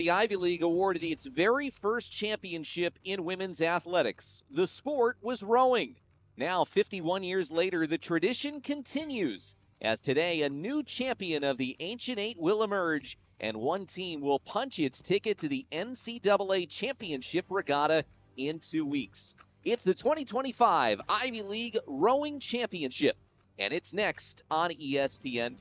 The Ivy League awarded its very first championship in women's athletics. The sport was rowing. Now, 51 years later, the tradition continues, as today a new champion of the Ancient Eight will emerge, and one team will punch its ticket to the NCAA Championship Regatta in 2 weeks. It's the 2025 Ivy League Rowing Championship, and it's next on ESPN+.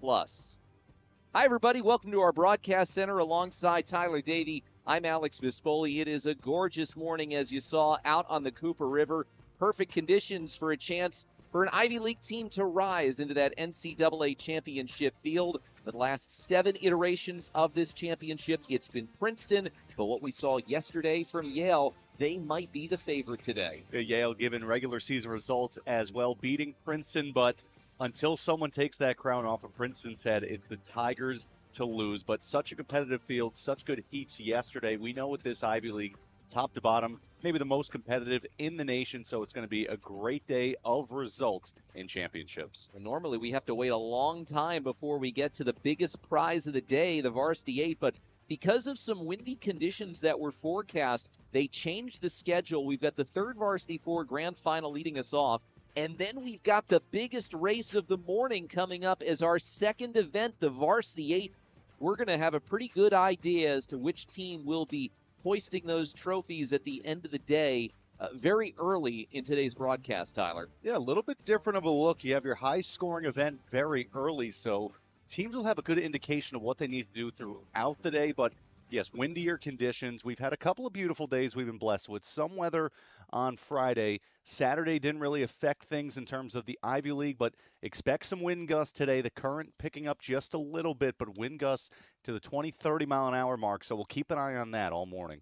Hi, everybody. Welcome to our broadcast center alongside Tyler Davey. I'm Alex Vispoli. It is a gorgeous morning, as you saw, out on the Cooper River. Perfect conditions for a chance for an Ivy League team to rise into that NCAA championship field. For the last 7 iterations of this championship, it's been Princeton. But what we saw yesterday from Yale, they might be the favorite today. Yale given regular season results as well, beating Princeton, but until someone takes that crown off of Princeton's head, it's the Tigers to lose. But such a competitive field, such good heats yesterday. We know with this Ivy League, top to bottom, maybe the most competitive in the nation, so it's going to be a great day of results in championships. Normally, we have to wait a long time before we get to the biggest prize of the day, the Varsity 8, but because of some windy conditions that were forecast, they changed the schedule. We've got the third Varsity 4 grand final leading us off. And then we've got the biggest race of the morning coming up as our second event, the Varsity 8. We're going to have a pretty good idea as to which team will be hoisting those trophies at the end of the day very early in today's broadcast, Tyler. Yeah, a little bit different of a look. You have your high-scoring event very early, so teams will have a good indication of what they need to do throughout the day. But, yes, windier conditions. We've had a couple of beautiful days we've been blessed with. Some weather on Friday. Saturday didn't really affect things in terms of the Ivy League, but expect some wind gusts today. The current picking up just a little bit, but wind gusts to the 20, 30 mile an hour mark. So we'll keep an eye on that all morning.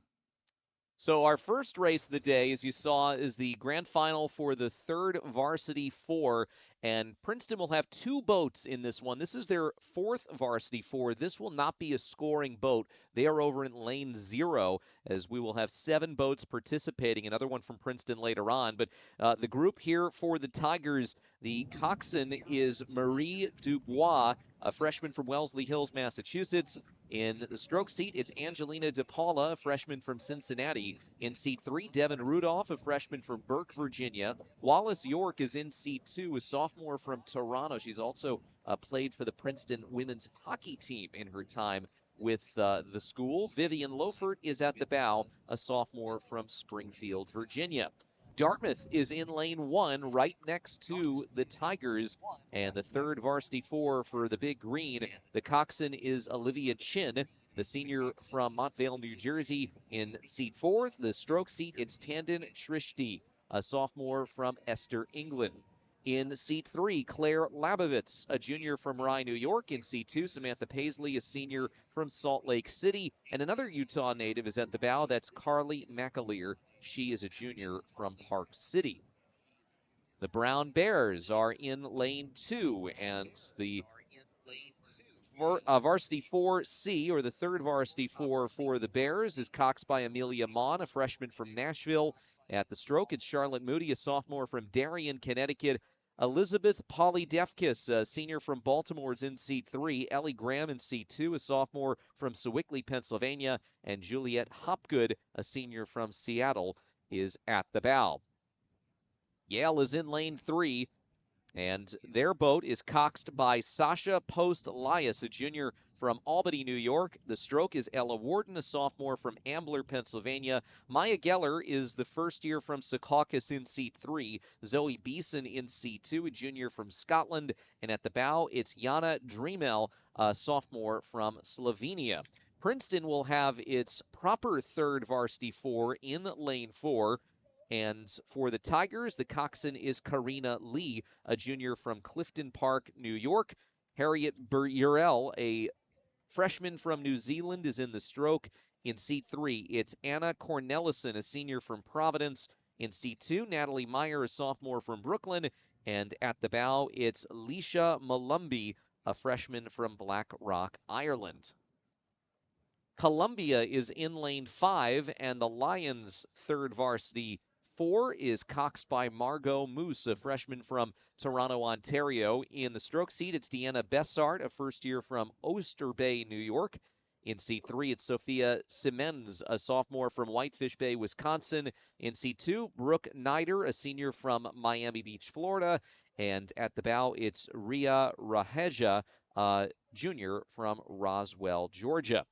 So our first race of the day, as you saw, is the grand final for the third Varsity 4, and Princeton will have 2 boats in this one. This is their 4th Varsity 4. This will not be a scoring boat. They are over in lane 0, as we will have 7 boats participating, another one from Princeton later on. But the group here for the Tigers, the coxswain is Marie Dubois, a freshman from Wellesley Hills, Massachusetts. In the stroke seat, it's Angelina DePaula, a freshman from Cincinnati. In seat 3, Devin Rudolph, a freshman from Burke, Virginia. Wallace York is in seat 2, a sophomore from Toronto. She's also played for the Princeton women's hockey team in her time with the school. Vivian Lofert is at the bow, a sophomore from Springfield, Virginia. Dartmouth is in lane 1 right next to the Tigers, and the third Varsity 4 for the Big Green. The coxswain is Olivia Chin, the senior from Montvale, New Jersey. In seat 4, the stroke seat, it's Tandon Shrishti, a sophomore from Esther, England. In seat 3, Claire Labovitz, a junior from Rye, New York. In seat 2, Samantha Paisley, a senior from Salt Lake City. And another Utah native is at the bow. That's Carly McAleer. She is a junior from Park City. The Brown Bears are in lane 2, and the Varsity 4C, or the third Varsity 4 for the Bears, is coxed by Amelia Mon, a freshman from Nashville. At the stroke, it's Charlotte Moody, a sophomore from Darien, Connecticut. Elizabeth Polydefkis, a senior from Baltimore, is in seat 3. Ellie Graham in seat 2, a sophomore from Sewickley, Pennsylvania. And Juliet Hopgood, a senior from Seattle, is at the bow. Yale is in lane 3, and their boat is coxed by Sasha Post-Lias, a junior from Albany, New York. The stroke is Ella Warden, a sophomore from Ambler, Pennsylvania. Maya Geller is the first year from Secaucus in seat 3. Zoe Beeson in seat 2, a junior from Scotland. And at the bow, it's Jana Dremel, a sophomore from Slovenia. Princeton will have its proper third Varsity 4 in lane 4. And for the Tigers, the coxswain is Karina Lee, a junior from Clifton Park, New York. Harriet Burrell, a freshman from New Zealand, is in the stroke. In seat 3, it's Anna Cornelison, a senior from Providence. In seat 2, Natalie Meyer, a sophomore from Brooklyn. And at the bow, it's Leisha Malumbi, a freshman from Black Rock, Ireland. Columbia is in lane 5, and the Lions' third Varsity 4 is coxed by Margot Moose, a freshman from Toronto, Ontario. In the stroke seat, it's Deanna Bessart, a first year from Oyster Bay, New York. In Seat 3, it's Sophia Siemens, a sophomore from Whitefish Bay, Wisconsin. In Seat 2, Brooke Nider, a senior from Miami Beach, Florida. And at the bow, it's Ria Raheja, junior from Roswell, Georgia.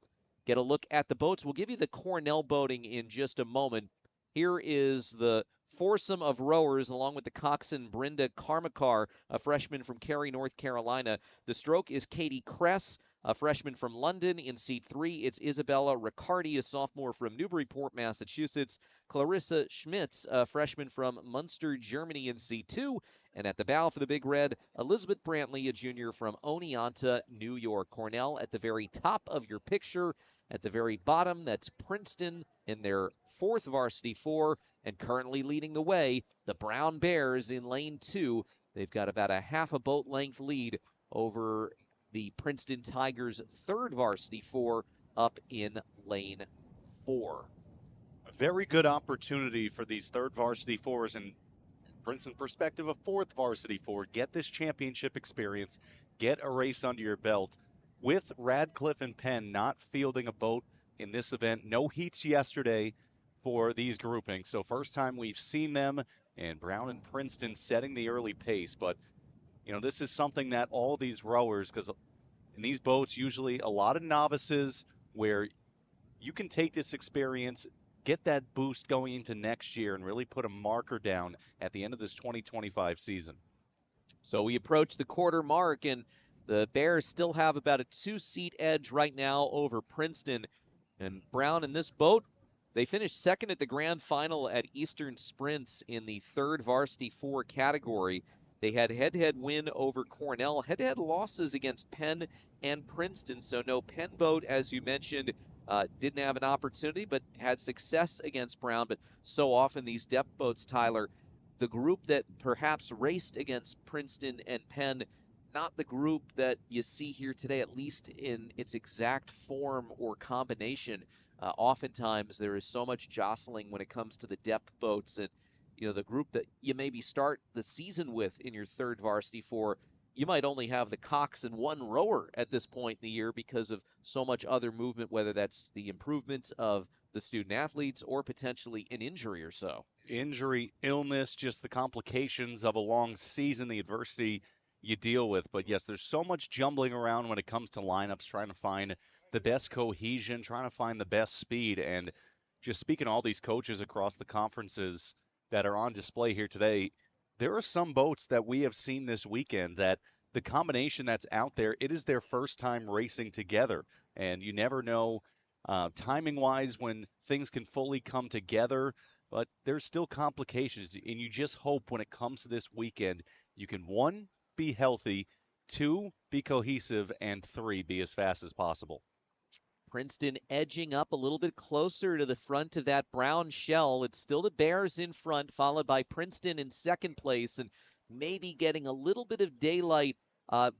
Get a look at the boats. We'll give you the Cornell boating in just a moment. Here is the foursome of rowers along with the coxswain Brenda Karmakar, a freshman from Cary, North Carolina. The stroke is Katie Kress, a freshman from London. In Seat 3, it's Isabella Riccardi, a sophomore from Newburyport, Massachusetts. Clarissa Schmitz, a freshman from Munster, Germany, in Seat 2. And at the bow for the Big Red, Elizabeth Brantley, a junior from Oneonta, New York. Cornell at the very top of your picture. At the very bottom, that's Princeton in their fourth varsity four, and currently leading the way, the Brown Bears in lane 2. They've got about a half a boat length lead over the Princeton Tigers' third varsity four up in lane 4. A very good opportunity for these third varsity fours, and Princeton perspective, a fourth varsity four. Get this championship experience, get a race under your belt. With Radcliffe and Penn not fielding a boat in this event, no heats yesterday for these groupings. So first time we've seen them, and Brown and Princeton setting the early pace. But, this is something that all these rowers, because in these boats, usually a lot of novices where you can take this experience, get that boost going into next year, and really put a marker down at the end of this 2025 season. So we approach the quarter mark, and the Bears still have about a 2-seat edge right now over Princeton. And Brown in this boat, they finished second at the grand final at Eastern Sprints in the third varsity 4 category. They had head-to-head win over Cornell, head-to-head losses against Penn and Princeton. So no Penn boat, as you mentioned, didn't have an opportunity, but had success against Brown. But so often these depth boats, Tyler, the group that perhaps raced against Princeton and Penn, not the group that you see here today, at least in its exact form or combination. Oftentimes there is so much jostling when it comes to the depth boats, and the group that you maybe start the season with in your third varsity four, you might only have the cox and one rower at this point in the year because of so much other movement, whether that's the improvement of the student athletes or potentially an injury or so. Injury, illness, just the complications of a long season, the adversity you deal with. But yes, there's so much jumbling around when it comes to lineups, trying to find the best cohesion, trying to find the best speed. And just speaking to all these coaches across the conferences that are on display here today, there are some boats that we have seen this weekend that the combination that's out there, it is their first time racing together. And you never know timing-wise when things can fully come together, but there's still complications. And you just hope when it comes to this weekend, you can, 1, be healthy, 2, be cohesive, and 3, be as fast as possible. Princeton edging up a little bit closer to the front of that brown shell. It's still the Bears in front, followed by Princeton in second place, and maybe getting a little bit of daylight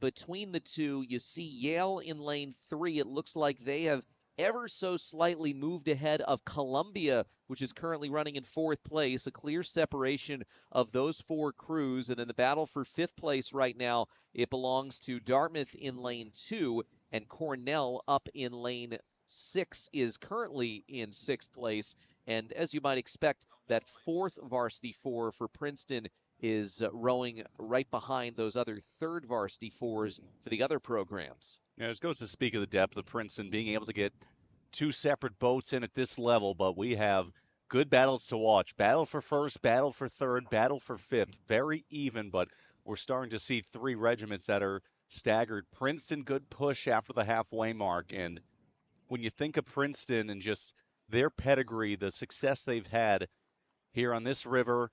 between the two. You see Yale in lane 3. It looks like they have ever so slightly moved ahead of Columbia, which is currently running in 4th place. A clear separation of those 4 crews. And in the battle for 5th place right now, it belongs to Dartmouth in lane 2, and Cornell up in lane 6 is currently in 6th place. And as you might expect, that 4th varsity 4 for Princeton is rowing right behind those other 3rd varsity 4s for the other programs. Yeah, it goes to speak of the depth of Princeton being able to get 2 separate boats in at this level, but we have good battles to watch. Battle for 1st, battle for 3rd, battle for 5th. Very even, but we're starting to see 3 regiments that are staggered. Princeton, good push after the halfway mark. And when you think of Princeton and just their pedigree, the success they've had here on this river,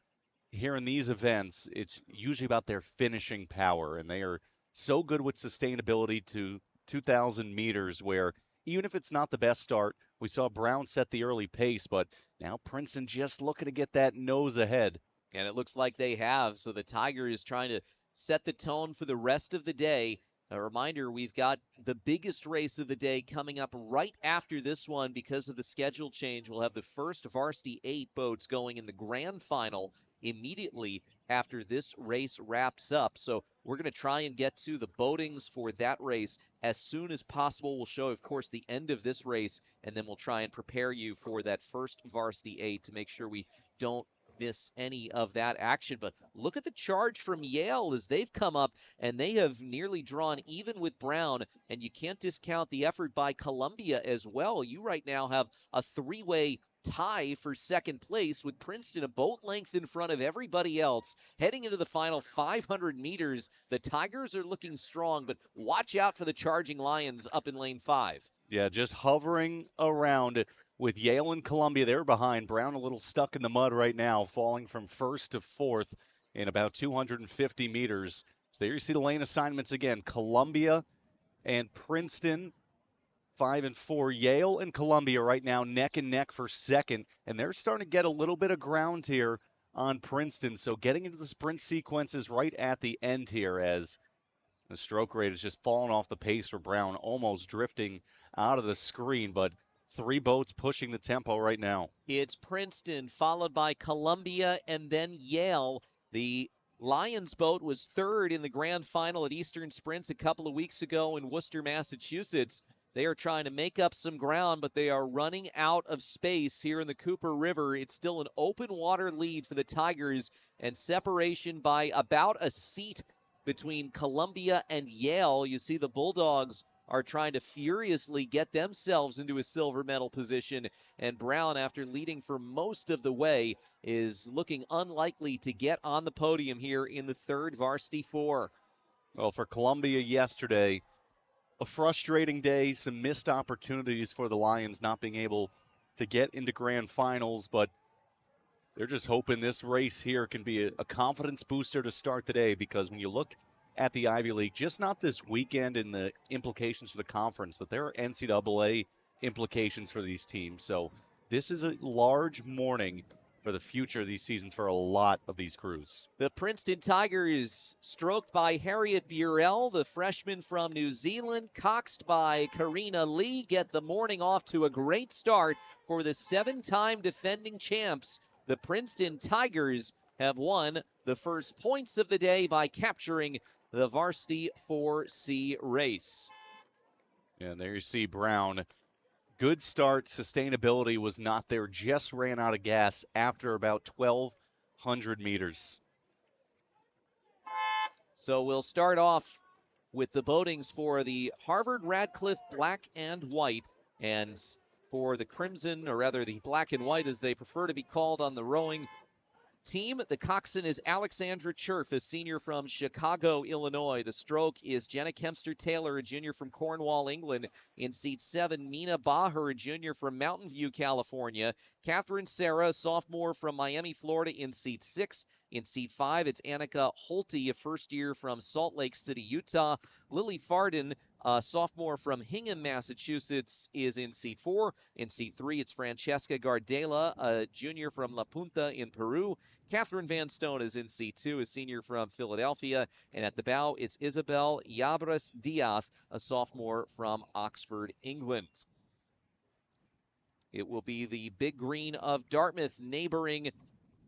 here in these events, it's usually about their finishing power. And they are so good with sustainability to 2,000 meters, where even if it's not the best start, we saw Brown set the early pace, but now Princeton just looking to get that nose ahead. And it looks like they have. So the Tiger is trying to set the tone for the rest of the day. A reminder, we've got the biggest race of the day coming up right after this one because of the schedule change. We'll have the first varsity 8 boats going in the grand final immediately after this race wraps up. So we're going to try and get to the boatings for that race as soon as possible. We'll show, of course, the end of this race, and then we'll try and prepare you for that first Varsity 8 to make sure we don't miss any of that action. But look at the charge from Yale as they've come up, and they have nearly drawn even with Brown, and you can't discount the effort by Columbia as well. You right now have a three-way tie for second place with Princeton a boat length in front of everybody else. Heading into the final 500 meters, the Tigers are looking strong, but watch out for the Charging Lions up in lane 5. Yeah, just hovering around with Yale and Columbia. They're behind. Brown a little stuck in the mud right now, falling from first to fourth in about 250 meters. So there you see the lane assignments again. Columbia and Princeton, 5 and 4. Yale and Columbia right now neck and neck for second, and they're starting to get a little bit of ground here on Princeton. So getting into the sprint sequences right at the end here as the stroke rate has just fallen off the pace for Brown, almost drifting out of the screen, but 3 boats pushing the tempo right now. It's Princeton, followed by Columbia, and then Yale. The Lions boat was third in the grand final at Eastern Sprints a couple of weeks ago in Worcester, Massachusetts. They are trying to make up some ground, but they are running out of space here in the Cooper River. It's still an open water lead for the Tigers, and separation by about a seat between Columbia and Yale. You see the Bulldogs are trying to furiously get themselves into a silver medal position, and Brown, after leading for most of the way, is looking unlikely to get on the podium here in the third Varsity 4. Well, for Columbia yesterday, a frustrating day, some missed opportunities for the Lions not being able to get into grand finals, but they're just hoping this race here can be a confidence booster to start the day, because when you look at the Ivy League, just not this weekend and the implications for the conference, but there are NCAA implications for these teams. So this is a large morning for the future of these seasons for a lot of these crews. The Princeton Tigers stroked by Harriet Burrell, the freshman from New Zealand, coxed by Karina Lee, get the morning off to a great start for the 7-time defending champs. The Princeton Tigers have won the first points of the day by capturing the Varsity 4C race. And there you see Brown. Good start. Sustainability was not there. Just ran out of gas after about 1,200 meters. So we'll start off with the boatings for the Harvard Radcliffe Black and White. And for the Crimson, or rather the Black and White as they prefer to be called on the rowing team, the coxswain is Alexandra Cherf, a senior from Chicago, Illinois. The stroke is Jenna Kempster-Taylor, a junior from Cornwall, England. In seat 7, Mina Baher, a junior from Mountain View, California. Catherine Serra, a sophomore from Miami, Florida, in seat 6. In seat 5, it's Annika Holte, a first year from Salt Lake City, Utah. Lily Farden, a sophomore from Hingham, Massachusetts, is in seat 4. In seat 3, it's Francesca Gardela, a junior from La Punta in Peru. Catherine Van Stone is in seat 2, a senior from Philadelphia. And at the bow, it's Isabel Yabras Diaz, a sophomore from Oxford, England. It will be the Big Green of Dartmouth neighboring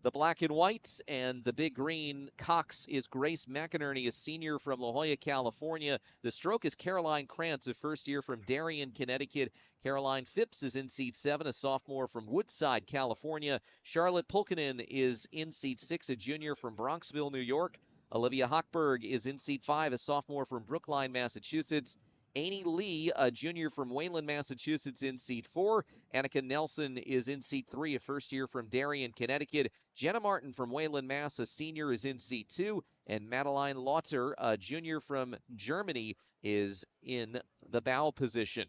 the Black and Whites, and the Big Green cox is Grace McInerney, a senior from La Jolla, California. The stroke is Caroline Krantz, a first year from Darien, Connecticut. Caroline Phipps is in seat 7, a sophomore from Woodside, California. Charlotte Pulkkinen is in seat 6, a junior from Bronxville, New York. Olivia Hochberg is in seat 5, a sophomore from Brookline, Massachusetts. Amy Lee, a junior from Wayland, Massachusetts, in seat 4. Annika Nelson is in seat 3, a first year from Darien, Connecticut. Jenna Martin from Wayland, Mass., a senior, is in seat 2. And Madeline Lauter, a junior from Germany, is in the bow position.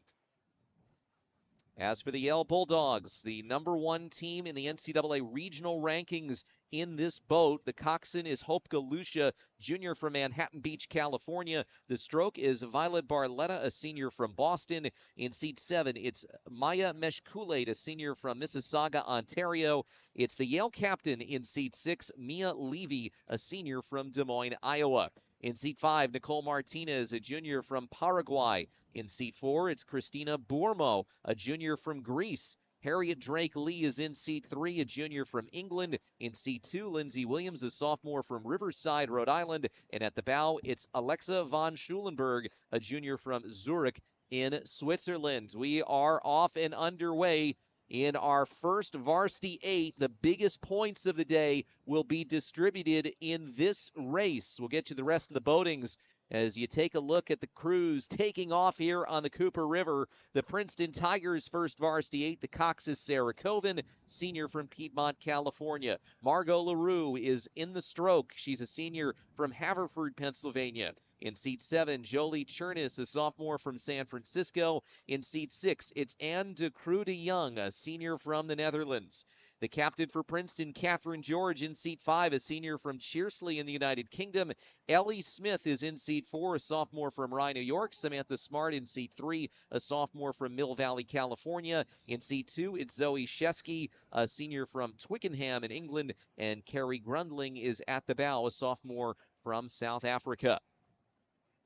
As for the Yale Bulldogs, the number 1 team in the NCAA regional rankings in this boat, the coxswain is Hope Galusha, junior from Manhattan Beach, California. The stroke is Violet Barletta, a senior from Boston. In seat 7, it's Maya Meshkulate, a senior from Mississauga, Ontario. It's the Yale captain in seat 6, Mia Levy, a senior from Des Moines, Iowa. In seat 5, Nicole Martinez, a junior from Paraguay. In seat 4, it's Christina Bourmo, a junior from Greece. Harriet Drake Lee is in seat 3, a junior from England. In seat 2, Lindsey Williams, a sophomore from Riverside, Rhode Island. And at the bow, it's Alexa von Schulenberg, a junior from Zurich in Switzerland. We are off and underway in our first Varsity 8. The biggest points of the day will be distributed in this race. We'll get to the rest of the boatings as you take a look at the crews taking off here on the Cooper River. The Princeton Tigers first Varsity 8, the Cox is Sarah Coven, senior from Piedmont, California. Margot LaRue is in the stroke. She's a senior from Haverford, Pennsylvania. In seat 7, Jolie Chernis, a sophomore from San Francisco. In seat 6, it's Anne de Croo de Young, a senior from the Netherlands. The captain for Princeton, Catherine George, in seat 5, a senior from Cheersley in the United Kingdom. Ellie Smith is in seat 4, a sophomore from Rye, New York. Samantha Smart in seat 3, a sophomore from Mill Valley, California. In seat 2, it's Zoe Shesky, a senior from Twickenham in England. And Carrie Grundling is at the bow, a sophomore from South Africa.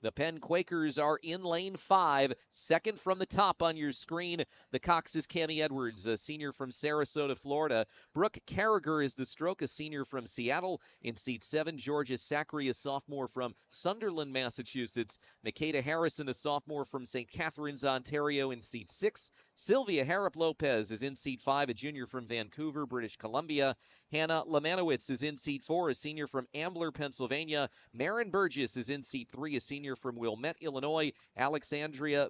The Penn Quakers are in lane 5, second from the top on your screen. The Cox is Cami Edwards, a senior from Sarasota, Florida. Brooke Carragher is the stroke, a senior from Seattle. In seat 7, Georgia Sacre, a sophomore from Sunderland, Massachusetts. Makeda Harrison, a sophomore from St. Catharines, Ontario, in seat 6. Sylvia Harrop Lopez is in seat 5, a junior from Vancouver, British Columbia. Hannah Lamanowitz is in seat 4, a senior from Ambler, Pennsylvania. Marin Burgess is in seat 3, a senior from Wilmette, Illinois. Alessandra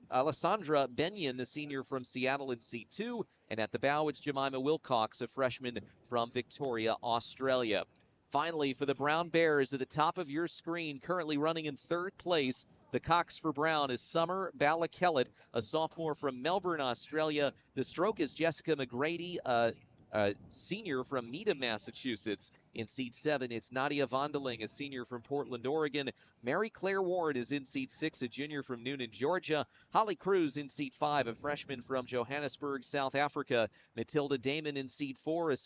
Benyon, a senior from Seattle, in seat 2. And at the bow, it's Jemima Wilcox, a freshman from Victoria, Australia. Finally, for the Brown Bears, at the top of your screen, currently running in 3rd place, the Cox for Brown is Summer Ballakellett, a sophomore from Melbourne, Australia. The stroke is Jessica McGrady, a senior from Needham, Massachusetts. In seat 7, it's Nadia Vondeling, a senior from Portland, Oregon. Mary Claire Ward is in seat 6, a junior from Noonan, Georgia. Holly Cruz in seat 5, a freshman from Johannesburg, South Africa. Matilda Damon in seat 4, a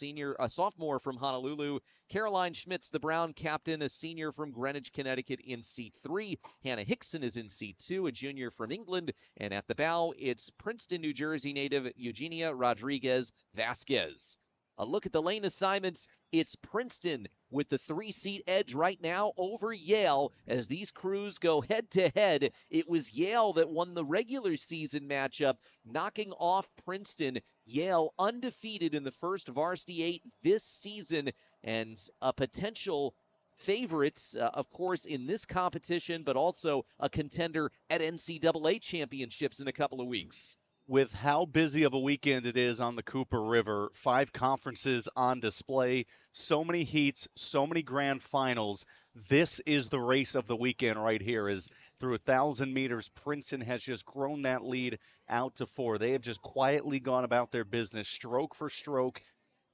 sophomore from Honolulu. Caroline Schmitz, the Brown captain, a senior from Greenwich, Connecticut, in seat 3. Hannah Hickson is in seat 2, a junior from England. And at the bow, it's Princeton, New Jersey native Eugenia Rodriguez Vasquez. A look at the lane assignments. It's Princeton with the 3-seat edge right now over Yale as these crews go head-to-head. It was Yale that won the regular season matchup, knocking off Princeton. Yale undefeated in the first Varsity 8 this season and a potential favorites, of course, in this competition, but also a contender at NCAA championships in a couple of weeks. With how busy of a weekend it is on the Cooper River, 5 conferences on display, so many heats, so many grand finals. This is the race of the weekend right here. Is through 1,000 meters, Princeton has just grown that lead out to 4. They have just quietly gone about their business, stroke for stroke,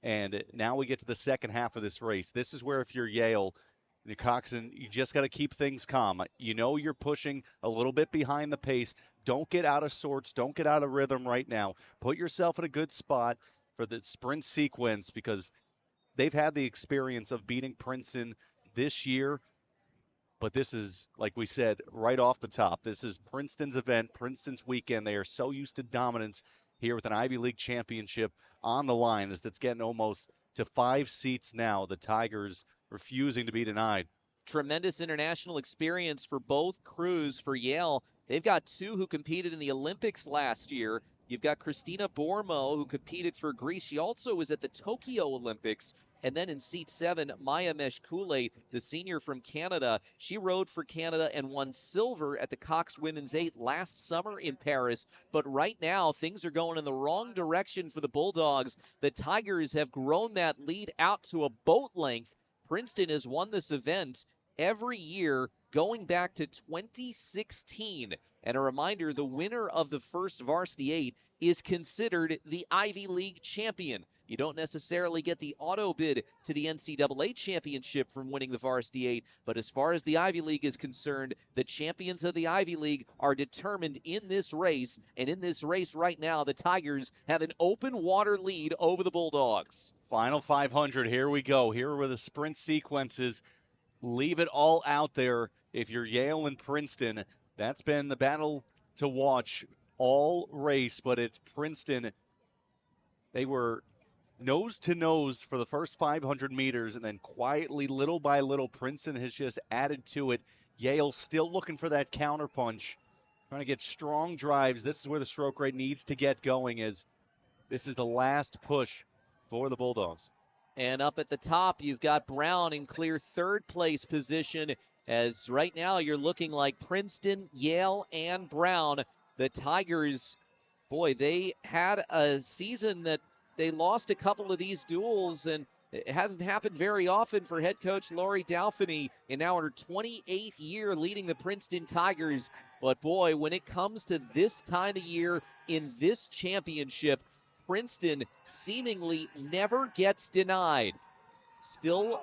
and now we get to the second half of this race. This is where if you're Yale, the Coxon, you just got to keep things calm. You know you're pushing a little bit behind the pace. Don't get out of sorts. Don't get out of rhythm right now. Put yourself in a good spot for the sprint sequence because they've had the experience of beating Princeton this year. But this is, like we said, right off the top. This is Princeton's event, Princeton's weekend. They are so used to dominance here with an Ivy League championship on the line as it's getting almost to 5 seats now. The Tigers refusing to be denied. Tremendous international experience for both crews. For Yale, they've got 2 who competed in the Olympics last year. You've got Christina Bormo, who competed for Greece. She also was at the Tokyo Olympics. And then in seat 7, Maya Meshkule, the senior from Canada. She rode for Canada and won silver at the Cox Women's 8 last summer in Paris. But right now, things are going in the wrong direction for the Bulldogs. The Tigers have grown that lead out to a boat length. Princeton has won this event every year going back to 2016. And a reminder, the winner of the first Varsity 8 is considered the Ivy League champion. You don't necessarily get the auto bid to the NCAA championship from winning the Varsity 8, but as far as the Ivy League is concerned, the champions of the Ivy League are determined in this race, and in this race right now, the Tigers have an open water lead over the Bulldogs. Final 500, here we go. Here are the sprint sequences. Leave it all out there if you're Yale and Princeton. That's been the battle to watch all race, but it's Princeton They were nose to nose for the first 500 meters, and then quietly, little by little, Princeton has just added to it. Yale still looking for that counterpunch, trying to get strong drives. This is where the stroke rate needs to get going, as this is the last push for the Bulldogs. And up at the top, you've got Brown in clear third place position, as right now you're looking like Princeton, Yale, and Brown. The Tigers, boy, they had a season that they lost a couple of these duels, and it hasn't happened very often for head coach Lori Dalphiny in now her 28th year leading the Princeton Tigers. But boy, when it comes to this time of year in this championship, Princeton seemingly never gets denied. Still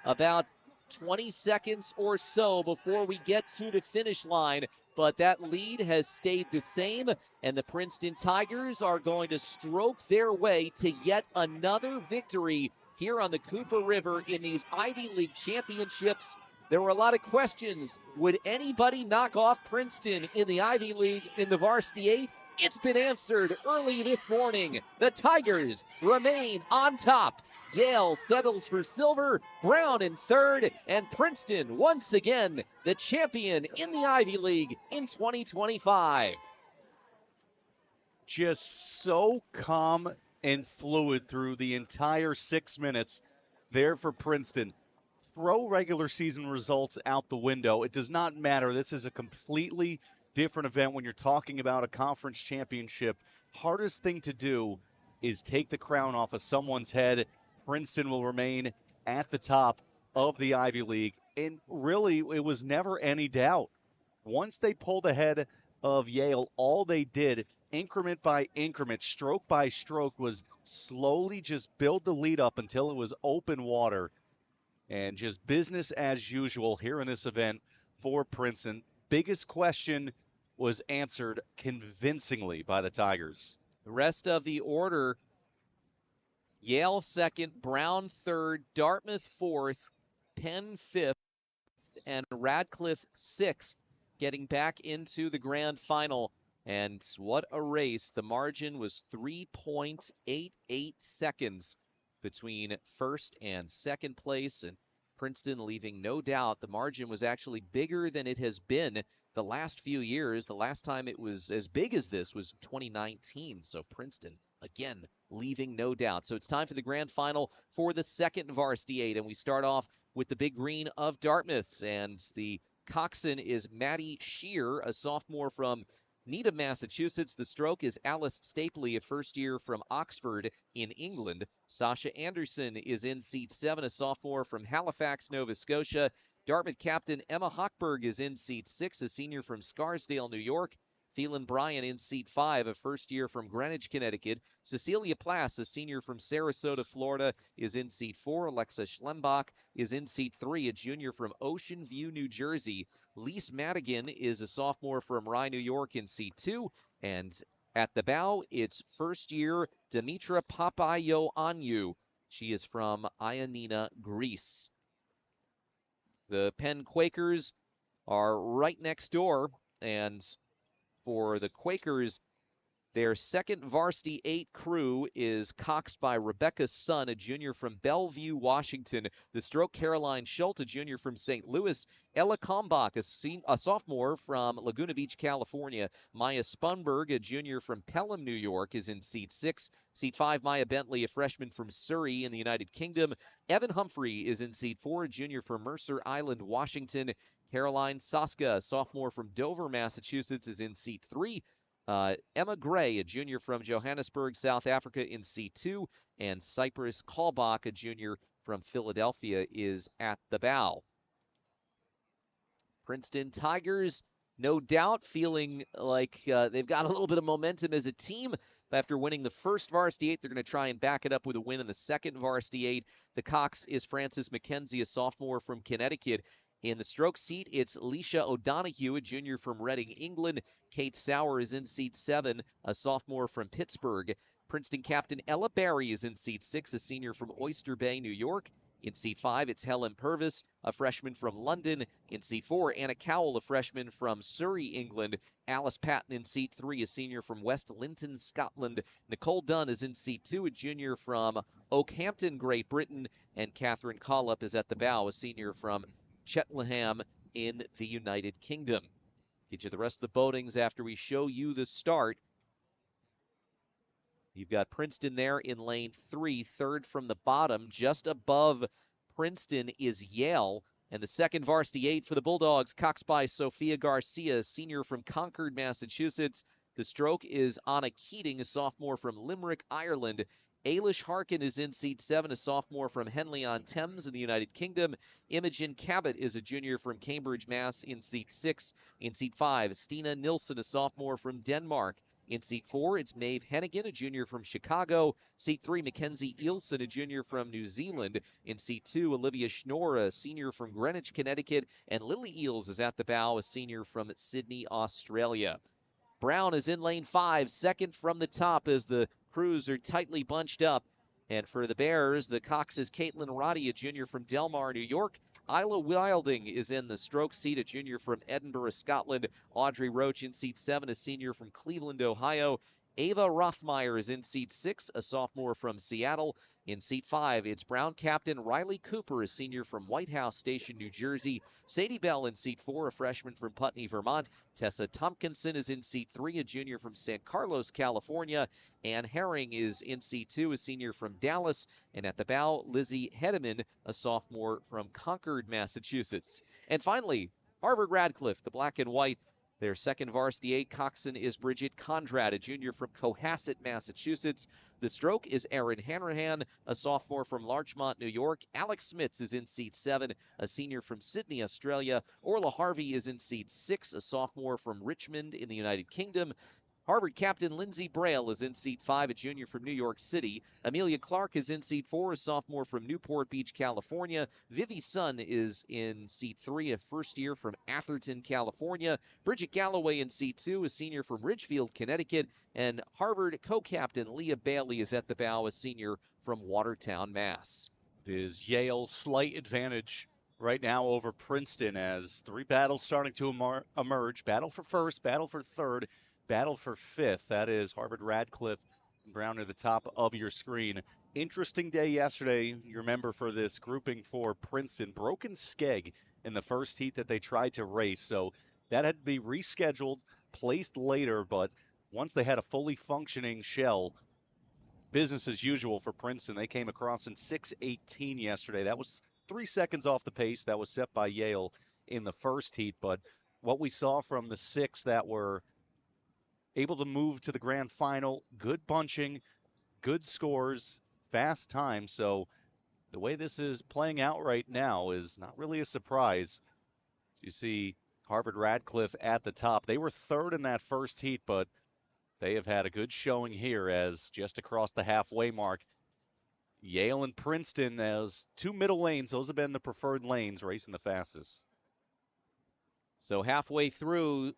about 20 seconds or so before we get to the finish line, but that lead has stayed the same, and the Princeton Tigers are going to stroke their way to yet another victory here on the Cooper River in these Ivy League championships. There were a lot of questions. Would anybody knock off Princeton in the Ivy League in the Varsity 8? It's been answered early this morning. The Tigers remain on top. Yale settles for silver, Brown in third, and Princeton once again the champion in the Ivy League in 2025. Just so calm and fluid through the entire 6 minutes there for Princeton. Throw regular season results out the window. It does not matter. This is a completely different event when you're talking about a conference championship. Hardest thing to do is take the crown off of someone's head. Princeton will remain at the top of the Ivy League. And really, it was never any doubt. Once they pulled ahead of Yale, all they did, increment by increment, stroke by stroke, was slowly just build the lead up until it was open water. And just business as usual here in this event for Princeton. Biggest question was answered convincingly by the Tigers. The rest of the order, Yale second, Brown third, Dartmouth fourth, Penn fifth, and Radcliffe sixth, getting back into the grand final. And what a race. The margin was 3.88 seconds between first and second place, and Princeton leaving no doubt the margin was actually bigger than it has been the last few years. The last time it was as big as this was 2019. So Princeton, again, leaving no doubt. So it's time for the grand final for the second Varsity 8, and we start off with the Big Green of Dartmouth, and the coxswain is Maddie Shear, a sophomore from Needham, Massachusetts. The stroke is Alice Stapley, a first year from Oxford in England. Sasha Anderson is in seat 7, a sophomore from Halifax, Nova Scotia. Dartmouth captain Emma Hochberg is in seat 6, a senior from Scarsdale, New York. Phelan Bryan in seat 5, a first year from Greenwich, Connecticut. Cecilia Plass, a senior from Sarasota, Florida, is in seat 4. Alexa Schlembach is in seat 3, a junior from Ocean View, New Jersey. Lise Madigan is a sophomore from Rye, New York, in seat 2. And at the bow, it's first year Dimitra Papaioannou. She is from Ioannina, Greece. The Penn Quakers are right next door, and for the Quakers, their second Varsity 8 crew is coxed by Rebecca Sun, a junior from Bellevue, Washington. The stroke, Caroline Schultz, a junior from St. Louis. Ella Kalmbach, a sophomore from Laguna Beach, California. Maya Spunberg, a junior from Pelham, New York, is in seat 6. Seat 5, Maya Bentley, a freshman from Surrey in the United Kingdom. Evan Humphrey is in seat 4, a junior from Mercer Island, Washington. Caroline Saska, a sophomore from Dover, Massachusetts, is in seat 3. Emma Gray, a junior from Johannesburg, South Africa, in seat 2. And Cypress Kalbach, a junior from Philadelphia, is at the bow. Princeton Tigers, no doubt, feeling like they've got a little bit of momentum as a team. After winning the first Varsity 8, they're going to try and back it up with a win in the second Varsity 8. The cox is Frances McKenzie, a sophomore from Connecticut. In the stroke seat, it's Leisha O'Donoghue, a junior from Reading, England. Kate Sauer is in seat 7, a sophomore from Pittsburgh. Princeton captain Ella Barry is in seat 6, a senior from Oyster Bay, New York. In seat 5, it's Helen Purvis, a freshman from London. In seat 4, Anna Cowell, a freshman from Surrey, England. Alice Patton in seat 3, a senior from West Linton, Scotland. Nicole Dunn is in seat 2, a junior from Oakhampton, Great Britain. And Catherine Collup is at the bow, a senior from Cheltenham in the United Kingdom. Get you the rest of the boatings after we show you the start. You've got Princeton there in lane 3, third from the bottom. Just above Princeton is Yale. And the second varsity 8 for the Bulldogs, Cox by Sophia Garcia, senior from Concord, Massachusetts. The stroke is Anna Keating, a sophomore from Limerick, Ireland. Ailish Harkin is in seat 7, a sophomore from Henley-on-Thames in the United Kingdom. Imogen Cabot is a junior from Cambridge, Mass. in seat 6. In seat 5, Stina Nilsson, a sophomore from Denmark. In seat 4, it's Maeve Hennigan, a junior from Chicago. Seat 3, Mackenzie Eelson, a junior from New Zealand. In seat 2, Olivia Schnorr, a senior from Greenwich, Connecticut. And Lily Eels is at the bow, a senior from Sydney, Australia. Brown is in lane 5, second from the top as the crews are tightly bunched up. And for the Bears, the Cox is Caitlin Roddy, a junior from Delmar, New York. Isla Wilding is in the stroke seat, a junior from Edinburgh, Scotland. Audrey Roach in seat 7, a senior from Cleveland, Ohio. Ava Rothmeyer is in seat 6, a sophomore from Seattle. In seat 5, it's Brown captain Riley Cooper, a senior from White House Station, New Jersey. Sadie Bell in seat 4, a freshman from Putney, Vermont. Tessa Tompkinson is in seat 3, a junior from San Carlos, California. Ann Herring is in seat 2, a senior from Dallas. And at the bow, Lizzie Hedeman, a sophomore from Concord, Massachusetts. And finally, Harvard Radcliffe, the black and white. Their second varsity 8 coxswain is Bridget Conrad, a junior from Cohasset, Massachusetts. The stroke is Erin Hanrahan, a sophomore from Larchmont, New York. Alex Smits is in seat 7, a senior from Sydney, Australia. Orla Harvey is in seat 6, a sophomore from Richmond in the United Kingdom. Harvard captain Lindsey Braille is in seat 5, a junior from New York City. Amelia Clark is in seat 4, a sophomore from Newport Beach, California. Vivi Sun is in seat 3, a first year from Atherton, California. Bridget Galloway in seat 2, a senior from Ridgefield, Connecticut. And Harvard co-captain Leah Bailey is at the bow, a senior from Watertown, Mass. It is Yale's slight advantage right now over Princeton as 3 battles starting to emerge. Battle for first, battle for third, battle for 5th. That is Harvard Radcliffe and Brown at the top of your screen. Interesting day yesterday, you remember, for this grouping for Princeton. Broken skeg in the first heat that they tried to race, so that had to be rescheduled, placed later, but once they had a fully functioning shell, business as usual for Princeton. They came across in 6:18 yesterday. That was 3 seconds off the pace that was set by Yale in the first heat, but what we saw from the 6 that were able to move to the grand final, good bunching, good scores, fast time. So the way this is playing out right now is not really a surprise. You see Harvard Radcliffe at the top. They were third in that first heat, but they have had a good showing here as just across the halfway mark, Yale and Princeton as 2 middle lanes. Those have been the preferred lanes, racing the fastest. So halfway through,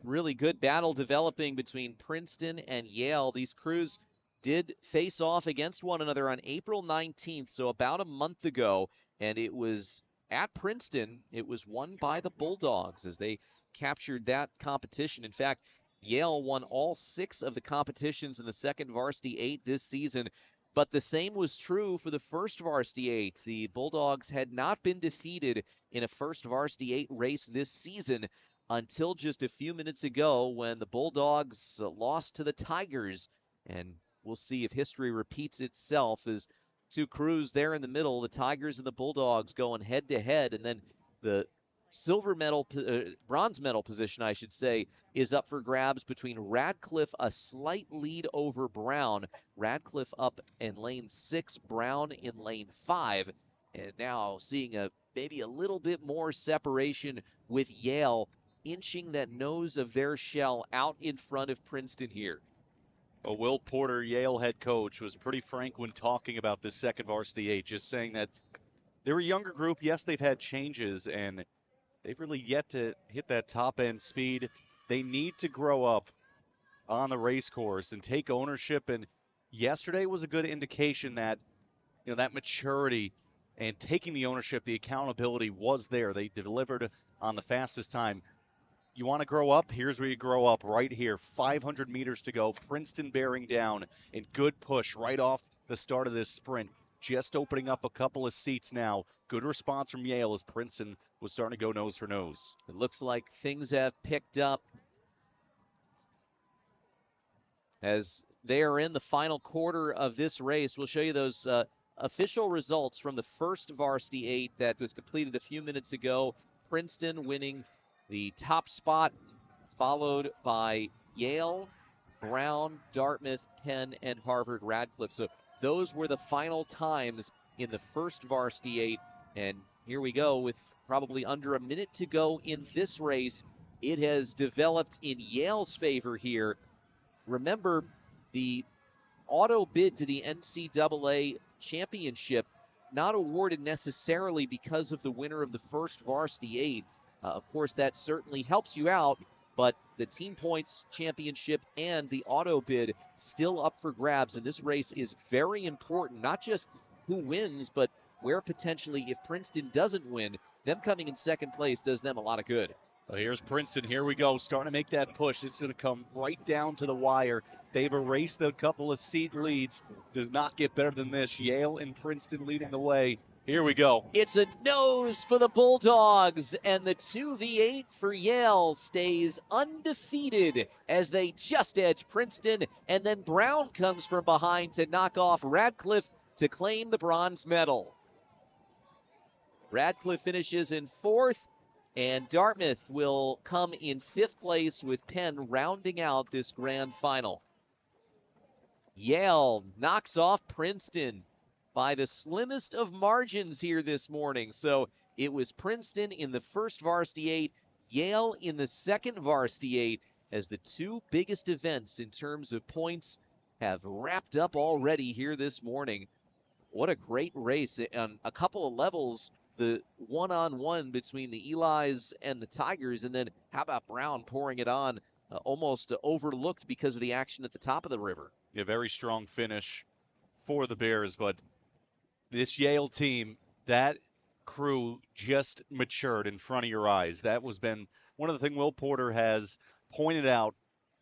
really good battle developing between Princeton and Yale. These crews did face off against one another on April 19th, so about a month ago, and it was at Princeton. It was won by the Bulldogs as they captured that competition. In fact, Yale won all 6 of the competitions in the second varsity 8 this season. But the same was true for the first varsity 8. The Bulldogs had not been defeated in a first varsity 8 race this season until just a few minutes ago when the Bulldogs lost to the Tigers. And we'll see if history repeats itself as 2 crews there in the middle, the Tigers and the Bulldogs going head to head. And then the bronze medal position, I should say, is up for grabs between Radcliffe, a slight lead over Brown. Radcliffe up in lane 6, Brown in lane 5. And now seeing maybe a little bit more separation with Yale inching that nose of their shell out in front of Princeton here. Well, Will Porter, Yale head coach, was pretty frank when talking about this second varsity 8, just saying that they're a younger group. Yes, they've had changes, and they've really yet to hit that top-end speed. They need to grow up on the race course and take ownership. And yesterday was a good indication that, that maturity and taking the ownership, the accountability was there. They delivered on the fastest time. You want to grow up? Here's where you grow up, right here. 500 meters to go. Princeton bearing down, and good push right off the start of this sprint. Just opening up a couple of seats now. Good response from Yale as Princeton was starting to go nose for nose. It looks like things have picked up as they are in the final quarter of this race. We'll show you those official results from the first varsity 8 that was completed a few minutes ago. Princeton winning the top spot, followed by Yale, Brown, Dartmouth, Penn, and Harvard Radcliffe. So those were the final times in the first varsity 8. And here we go with probably under a minute to go in this race. It has developed in Yale's favor here. Remember, the auto bid to the NCAA championship not awarded necessarily because of the winner of the first varsity 8. Of course, that certainly helps you out, but the team points championship and the auto bid still up for grabs, and this race is very important, not just who wins, but where potentially, if Princeton doesn't win, them coming in second place does them a lot of good. Well, here's Princeton. Here we go, starting to make that push. This is going to come right down to the wire. They've erased a couple of seat leads. Does not get better than this. Yale and Princeton leading the way. Here we go. It's a nose for the Bulldogs, and the 2v8 for Yale stays undefeated as they just edge Princeton, and then Brown comes from behind to knock off Radcliffe to claim the bronze medal. Radcliffe finishes in 4th, and Dartmouth will come in 5th place with Penn rounding out this grand final. Yale knocks off Princeton by the slimmest of margins here this morning. So it was Princeton in the first varsity 8, Yale in the second varsity 8, as the two biggest events in terms of points have wrapped up already here this morning. What a great race on a couple of levels. The one-on-one between the Elis and the Tigers, and then how about Brown pouring it on, almost overlooked because of the action at the top of the river. A very strong finish for the Bears, but this Yale team, that crew just matured in front of your eyes. That was been one of the things Will Porter has pointed out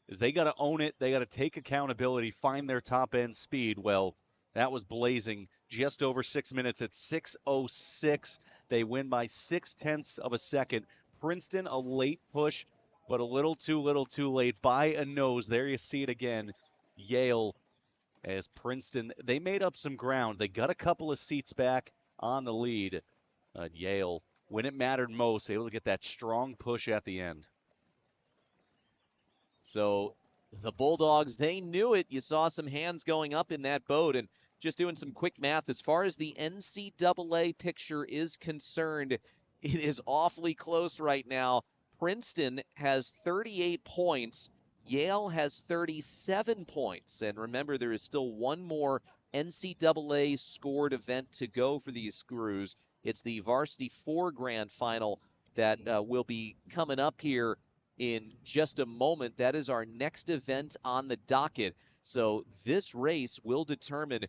is they got to own it. They got to take accountability, find their top end speed. Well, that was blazing just over 6 minutes at 6:06. They win by 0.6 of a second. Princeton, a late push, but a little too late by a nose. There you see it again. Yale, as Princeton, they made up some ground. They got a couple of seats back on the lead. Yale, when it mattered most, able to get that strong push at the end. So the Bulldogs, they knew it. You saw some hands going up in that boat, and just doing some quick math, as far as the NCAA picture is concerned, it is awfully close right now. Princeton has 38 points. Yale has 37 points. And remember, there is still one more NCAA scored event to go for these Screws. It's the Varsity 4 Grand Final that will be coming up here in just a moment. That is our next event on the docket. So this race will determine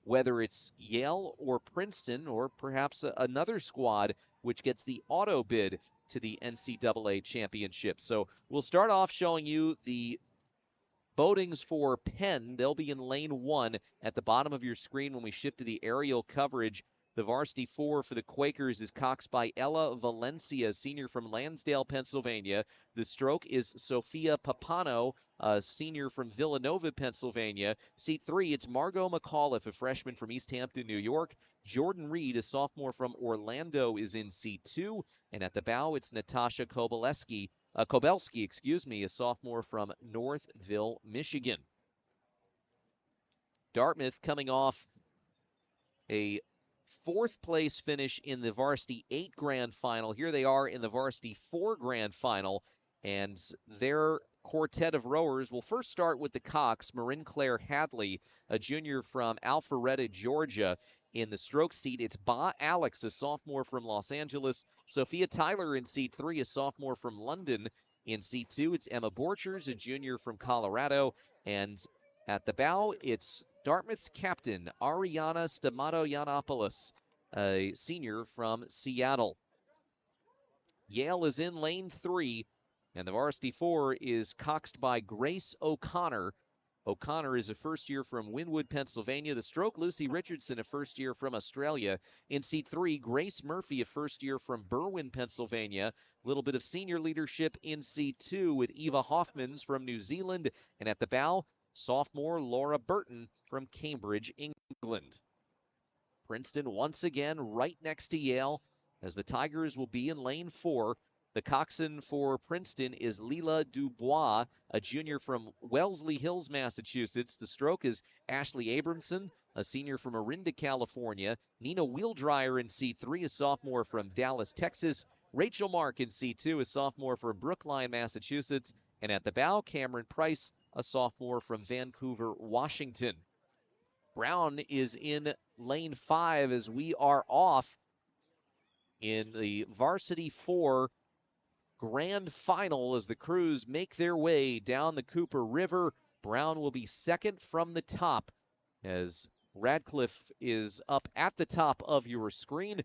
whether it's Yale or Princeton or perhaps another squad which gets the auto bid to the NCAA championship. So we'll start off showing you the boatings for Penn. They'll be in lane 1 at the bottom of your screen when we shift to the aerial coverage. The Varsity 4 for the Quakers is coxed by Ella Valencia, senior from Lansdale, Pennsylvania. The stroke is Sophia Papano, a senior from Villanova, Pennsylvania. Seat 3, it's Margot McAuliffe, a freshman from East Hampton, New York. Jordan Reed, a sophomore from Orlando, is in Seat 2. And at the bow, it's Natasha Kobelski, a sophomore from Northville, Michigan. Dartmouth coming off a 4th place finish in the Varsity 8 Grand Final. Here they are in the Varsity 4 Grand Final, and their quartet of rowers will first start with the Cox, Marin Claire Hadley, a junior from Alpharetta, Georgia. In the stroke seat, it's Ba Alex, a sophomore from Los Angeles. Sophia Tyler in Seat 3, a sophomore from London. In Seat 2, it's Emma Borchers, a junior from Colorado. And at the bow, it's Dartmouth's captain, Ariana Stamato-Yiannopoulos, a senior from Seattle. Yale is in lane 3, and the varsity 4 is coxed by Grace O'Connor. O'Connor is a first year from Wynwood, Pennsylvania. The stroke, Lucy Richardson, a first year from Australia. In seat 3, Grace Murphy, a first year from Berwyn, Pennsylvania. A little bit of senior leadership in seat 2 with Eva Hoffmans from New Zealand. And at the bow, sophomore Laura Burton from Cambridge, England. Princeton once again right next to Yale, as the Tigers will be in lane 4. The coxswain for Princeton is Leela Dubois, a junior from Wellesley Hills, Massachusetts. The stroke is Ashley Abramson, a senior from Orinda, California. Nina Wheeldryer in C3, a sophomore from Dallas, Texas. Rachel Mark in C2, a sophomore from Brookline, Massachusetts. And at the bow, Cameron Price, a sophomore from Vancouver, Washington. Brown is in lane 5 as we are off in the varsity 4 grand final as the crews make their way down the Cooper River. Brown will be second from the top as Radcliffe is up at the top of your screen,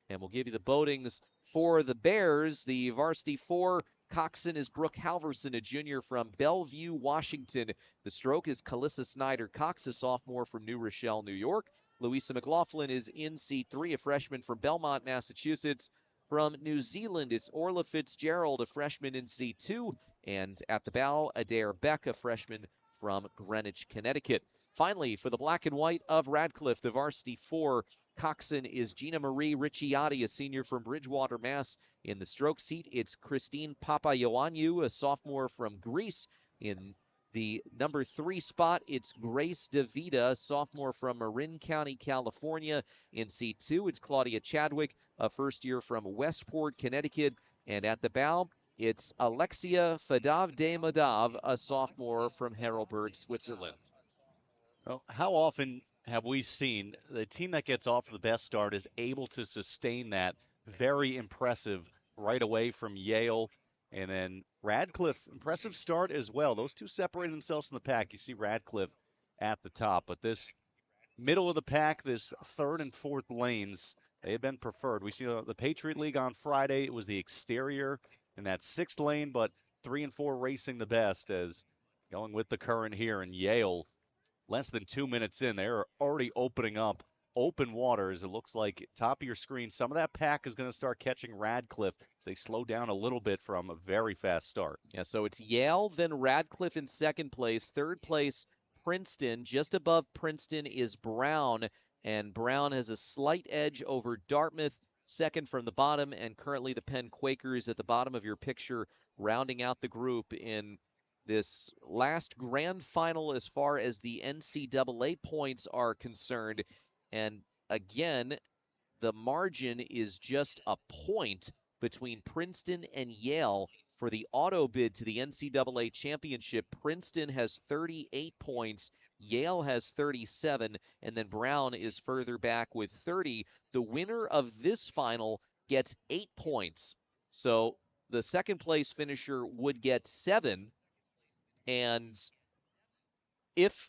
and we'll give you the boatings for the Bears. The varsity 4 coxswain is Brooke Halverson, a junior from Bellevue, Washington. The stroke is Calissa Snyder-Cox, a sophomore from New Rochelle, New York. Louisa McLaughlin is in C3, a freshman from Belmont, Massachusetts. From New Zealand, it's Orla Fitzgerald, a freshman in C2. And at the bow, Adair Beck, a freshman from Greenwich, Connecticut. Finally, for the black and white of Radcliffe, the varsity 4 coxswain is Gina Marie Ricciati, a senior from Bridgewater, Mass. In the stroke seat, it's Christine Papaioannou, a sophomore from Greece. In the number 3 spot, it's Grace DeVita, a sophomore from Marin County, California. In seat 2, it's Claudia Chadwick, a first year from Westport, Connecticut. And at the bow, it's Alexia Fadavde-Madav, a sophomore from Heidelberg, Switzerland. Well, how often have we seen the team that gets off to the best start is able to sustain that? Very impressive right away from Yale. And then Radcliffe, impressive start as well. Those two separating themselves from the pack. You see Radcliffe at the top. But this middle of the pack, this 3rd and 4th lanes, they have been preferred. We see the Patriot League on Friday. It was the exterior in that 6th lane, but 3 and 4 racing the best as going with the current here. And Yale, less than 2 minutes in, they're already opening up open waters. It looks like top of your screen, some of that pack is going to start catching Radcliffe as they slow down a little bit from a very fast start. Yeah, so it's Yale, then Radcliffe in 2nd place. 3rd place, Princeton. Just above Princeton is Brown, and Brown has a slight edge over Dartmouth, 2nd from the bottom, and currently the Penn Quakers at the bottom of your picture, rounding out the group in this last grand final as far as the NCAA points are concerned. And again, the margin is just a point between Princeton and Yale for the auto bid to the NCAA championship. Princeton has 38 points, Yale has 37, and then Brown is further back with 30. The winner of this final gets 8 points. So the 2nd place finisher would get 7. And if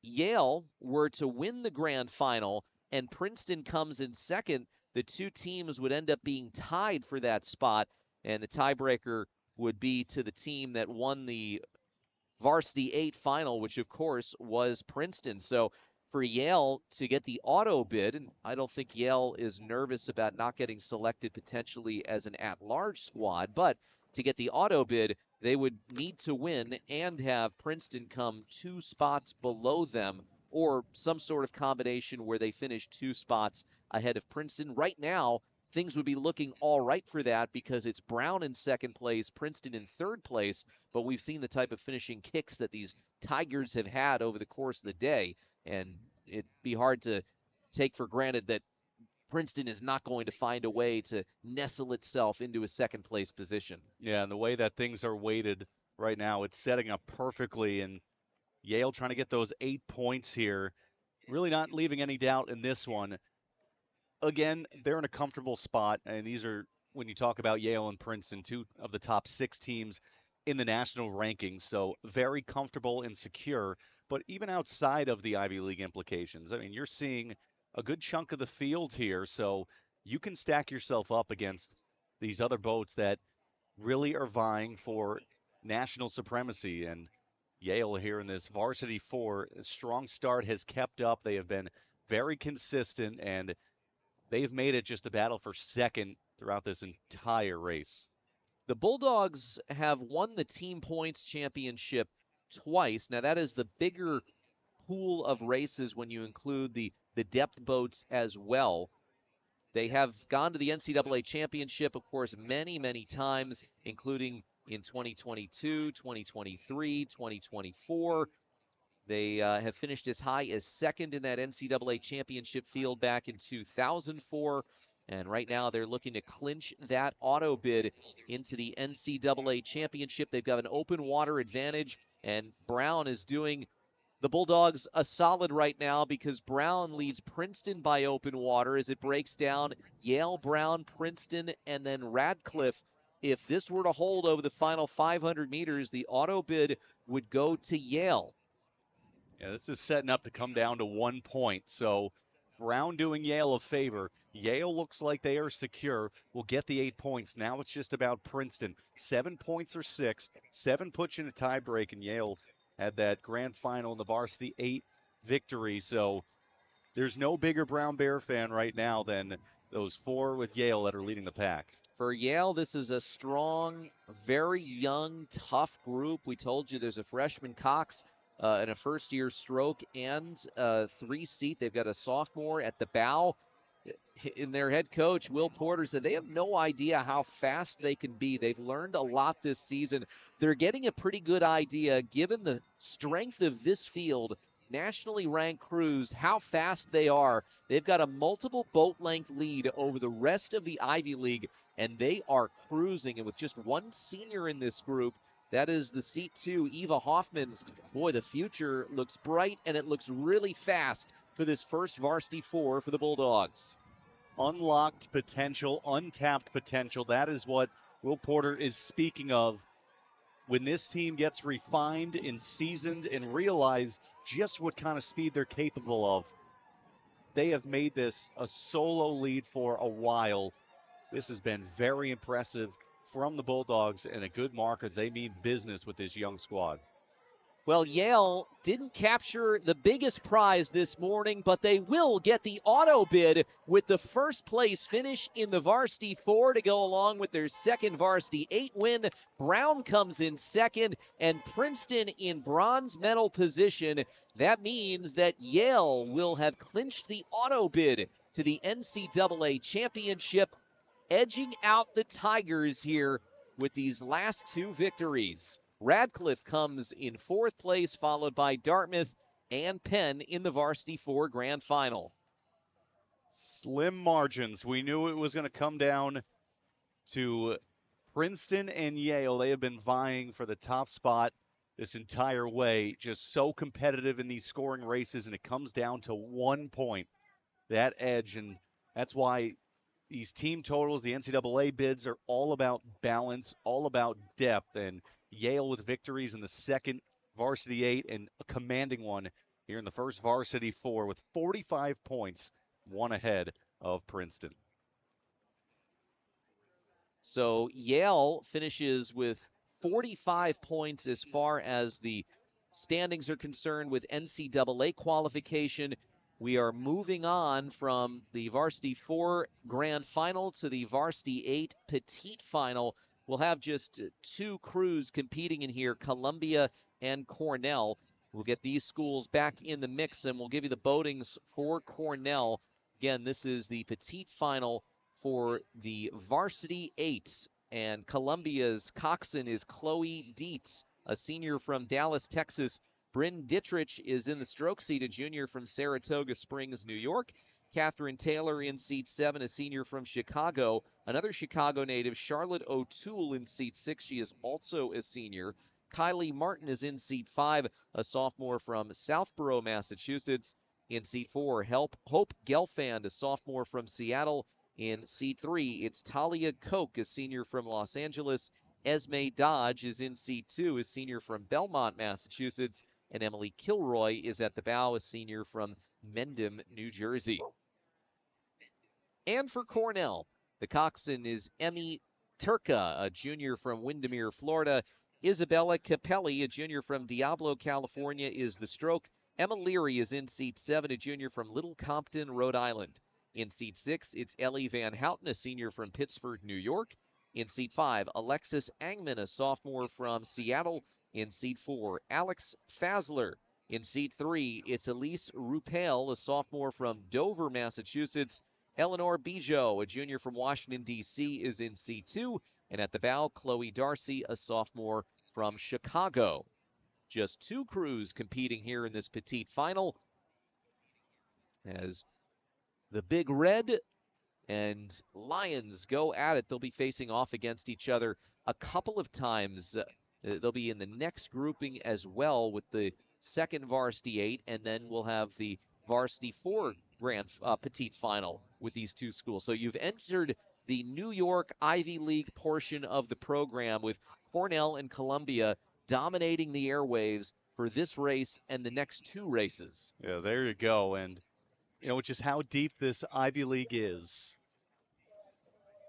Yale were to win the grand final and Princeton comes in 2nd, the two teams would end up being tied for that spot, and the tiebreaker would be to the team that won the Varsity 8 final, which of course was Princeton. So for Yale to get the auto bid, and I don't think Yale is nervous about not getting selected potentially as an at-large squad, but to get the auto bid, they would need to win and have Princeton come 2 spots below them, or some sort of combination where they finish 2 spots ahead of Princeton. Right now, things would be looking all right for that because it's Brown in 2nd place, Princeton in 3rd place, but we've seen the type of finishing kicks that these Tigers have had over the course of the day, and it'd be hard to take for granted that Princeton is not going to find a way to nestle itself into a 2nd place position. Yeah, and the way that things are weighted right now, it's setting up perfectly, and Yale trying to get those 8 points here, really not leaving any doubt in this one. Again, they're in a comfortable spot, and these are, when you talk about Yale and Princeton, 2 of the top 6 teams in the national rankings, so very comfortable and secure. But even outside of the Ivy League implications, I mean, you're seeing a good chunk of the field here, so you can stack yourself up against these other boats that really are vying for national supremacy. And Yale here in this varsity four, a strong start has kept up. They have been very consistent, and they've made it just a battle for second throughout this entire race. The Bulldogs have won the team points championship twice. Now, that is the bigger pool of races when you include the depth boats as well. They have gone to the NCAA championship, of course, many, many times, including in 2022, 2023, 2024. They have finished as high as second in that NCAA championship field back in 2004. And right now they're looking to clinch that auto bid into the NCAA championship. They've got an open water advantage, and Brown is doing the Bulldogs a solid right now because Brown leads Princeton by open water as it breaks down Yale, Brown, Princeton, and then Radcliffe. If this were to hold over the final 500 meters, the auto bid would go to Yale. Yeah, this is setting up to come down to 1 point. So Brown doing Yale a favor. Yale looks like they are secure. Will get the 8 points. Now it's just about Princeton. 7 points or 6. 7 puts you in a tie break, and Yale had that grand final in the varsity 8 victory. So there's no bigger Brown Bear fan right now than those 4 with Yale that are leading the pack. For Yale, this is a strong, very young, tough group. We told you there's a freshman Cox and a first-year Stroke and a 3-seat. They've got a sophomore at the bow. In their head coach, Will Porter, said they have no idea how fast they can be. They've learned a lot this season. They're getting a pretty good idea, given the strength of this field, nationally ranked crews, how fast they are. They've got a multiple boat length lead over the rest of the Ivy League, and they are cruising. And with just one senior in this group, that is the seat 2, Eva Hoffman's. Boy, the future looks bright, and it looks really fast for this first varsity 4 for the Bulldogs. Unlocked potential, untapped potential. That is what Will Porter is speaking of. When this team gets refined and seasoned and realize just what kind of speed they're capable of, they have made this a solo lead for a while. This has been very impressive from the Bulldogs and a good marker. They mean business with this young squad. Well, Yale didn't capture the biggest prize this morning, but they will get the auto bid with the first place finish in the varsity 4 to go along with their second varsity 8 win. Brown comes in second and Princeton in bronze medal position. That means that Yale will have clinched the auto bid to the NCAA championship, edging out the Tigers here with these last 2 victories. Radcliffe comes in 4th place, followed by Dartmouth and Penn in the varsity 4 grand final. Slim margins. We knew it was going to come down to Princeton and Yale. They have been vying for the top spot this entire way. Just so competitive in these scoring races, and it comes down to 1 point, that edge. And that's why these team totals, the NCAA bids, are all about balance, all about depth. And Yale with victories in the second varsity 8 and a commanding one here in the first varsity 4 with 45 points, one ahead of Princeton. So Yale finishes with 45 points as far as the standings are concerned with NCAA qualification. We are moving on from the varsity 4 grand final to the varsity 8 petite final. We'll have just 2 crews competing in here, Columbia and Cornell. We'll get these schools back in the mix, and we'll give you the boatings for Cornell. Again, this is the petite final for the varsity 8. And Columbia's coxswain is Chloe Dietz, a senior from Dallas, Texas. Bryn Dittrich is in the stroke seat, a junior from Saratoga Springs, New York. Catherine Taylor in seat 7, a senior from Chicago. Another Chicago native, Charlotte O'Toole, in seat 6. She is also a senior. Kylie Martin is in seat 5, a sophomore from Southborough, Massachusetts. In seat 4, Hope Gelfand, a sophomore from Seattle. In seat 3, it's Talia Koch, a senior from Los Angeles. Esme Dodge is in seat 2, a senior from Belmont, Massachusetts. And Emily Kilroy is at the bow, a senior from Mendham, New Jersey. And for Cornell, the coxswain is Emmy Turca, a junior from Windermere, Florida. Isabella Capelli, a junior from Diablo, California, is the stroke. Emma Leary is in seat 7, a junior from Little Compton, Rhode Island. In seat 6, it's Ellie Van Houten, a senior from Pittsford, New York. In seat 5, Alexis Angman, a sophomore from Seattle. In seat 4, Alex Fasler. In seat 3, it's Elise Rupel, a sophomore from Dover, Massachusetts. Eleanor Bijo, a junior from Washington, D.C., is in seat 2. And at the bow, Chloe Darcy, a sophomore from Chicago. Just 2 crews competing here in this petite final as the Big Red and Lions go at it. They'll be facing off against each other a couple of times. They'll be in the next grouping as well with the second varsity 8, and then we'll have the varsity 4 grand petite final with these 2 schools. So you've entered the New York Ivy League portion of the program with Cornell and Columbia dominating the airwaves for this race and the next 2 races. Yeah, there you go. And which is how deep this Ivy League is.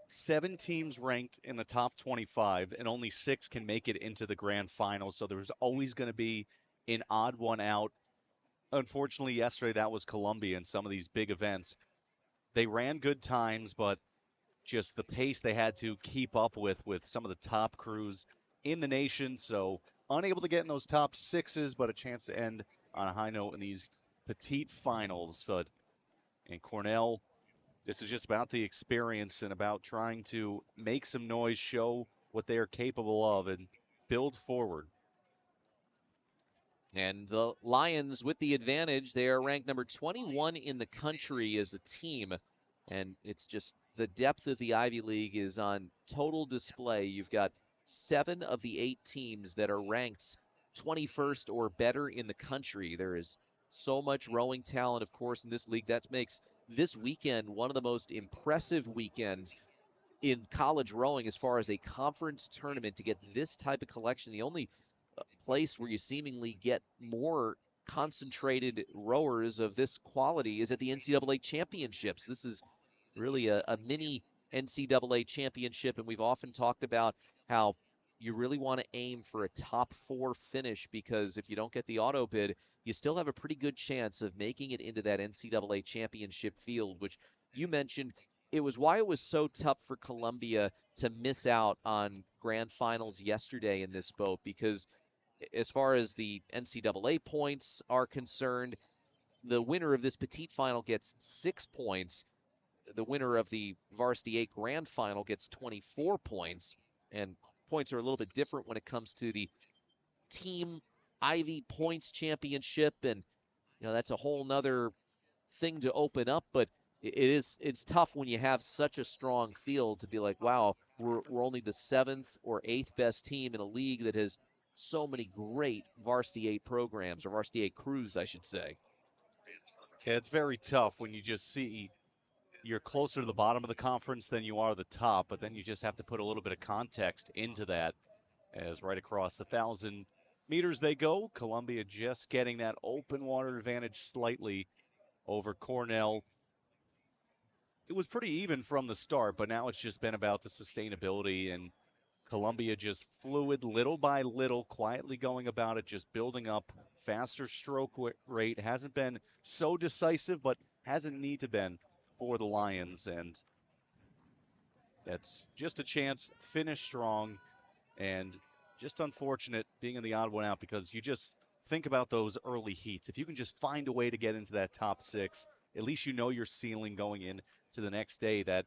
7 teams ranked in the top 25, and only 6 can make it into the grand final. So there's always going to be an odd one out. Unfortunately, yesterday that was Columbia in some of these big events. They ran good times, but just the pace they had to keep up with some of the top crews in the nation. So unable to get in those top 6s, but a chance to end on a high note in these petite finals. But in Cornell, this is just about the experience and about trying to make some noise, show what they are capable of, and build forward. And the Lions with the advantage. They are ranked number 21 in the country as a team. And it's just the depth of the Ivy League is on total display. You've got 7 of the 8 teams that are ranked 21st or better in the country. There is so much rowing talent, of course, in this league. That makes this weekend one of the most impressive weekends in college rowing as far as a conference tournament to get this type of collection. The only place where you seemingly get more concentrated rowers of this quality is at the NCAA championships. This is really a mini NCAA championship, and we've often talked about how you really want to aim for a top 4 finish, because if you don't get the auto bid, you still have a pretty good chance of making it into that NCAA championship field, which you mentioned. It was why it was so tough for Columbia to miss out on grand finals yesterday in this boat, because as far as the NCAA points are concerned, the winner of this petite final gets 6 points. The winner of the varsity 8 grand final gets 24 points. And points are a little bit different when it comes to the team Ivy points championship. And, that's a whole nother thing to open up. But it's tough when you have such a strong field to be like, wow, we're only the 7th or 8th best team in a league that has so many great varsity 8 programs, or varsity 8 crews, I should say. Yeah, it's very tough when you just see you're closer to the bottom of the conference than you are the top, but then you just have to put a little bit of context into that, as right across the 1,000 meters they go. Columbia just getting that open water advantage slightly over Cornell. It was pretty even from the start, but now it's just been about the sustainability, and Columbia just fluid, little by little, quietly going about it, just building up faster stroke rate. Hasn't been so decisive, but hasn't need to been for the Lions, and that's just a chance. Finish strong, and just unfortunate being in the odd one out, because you just think about those early heats. If you can just find a way to get into that top 6, at least you know your ceiling going in to the next day, that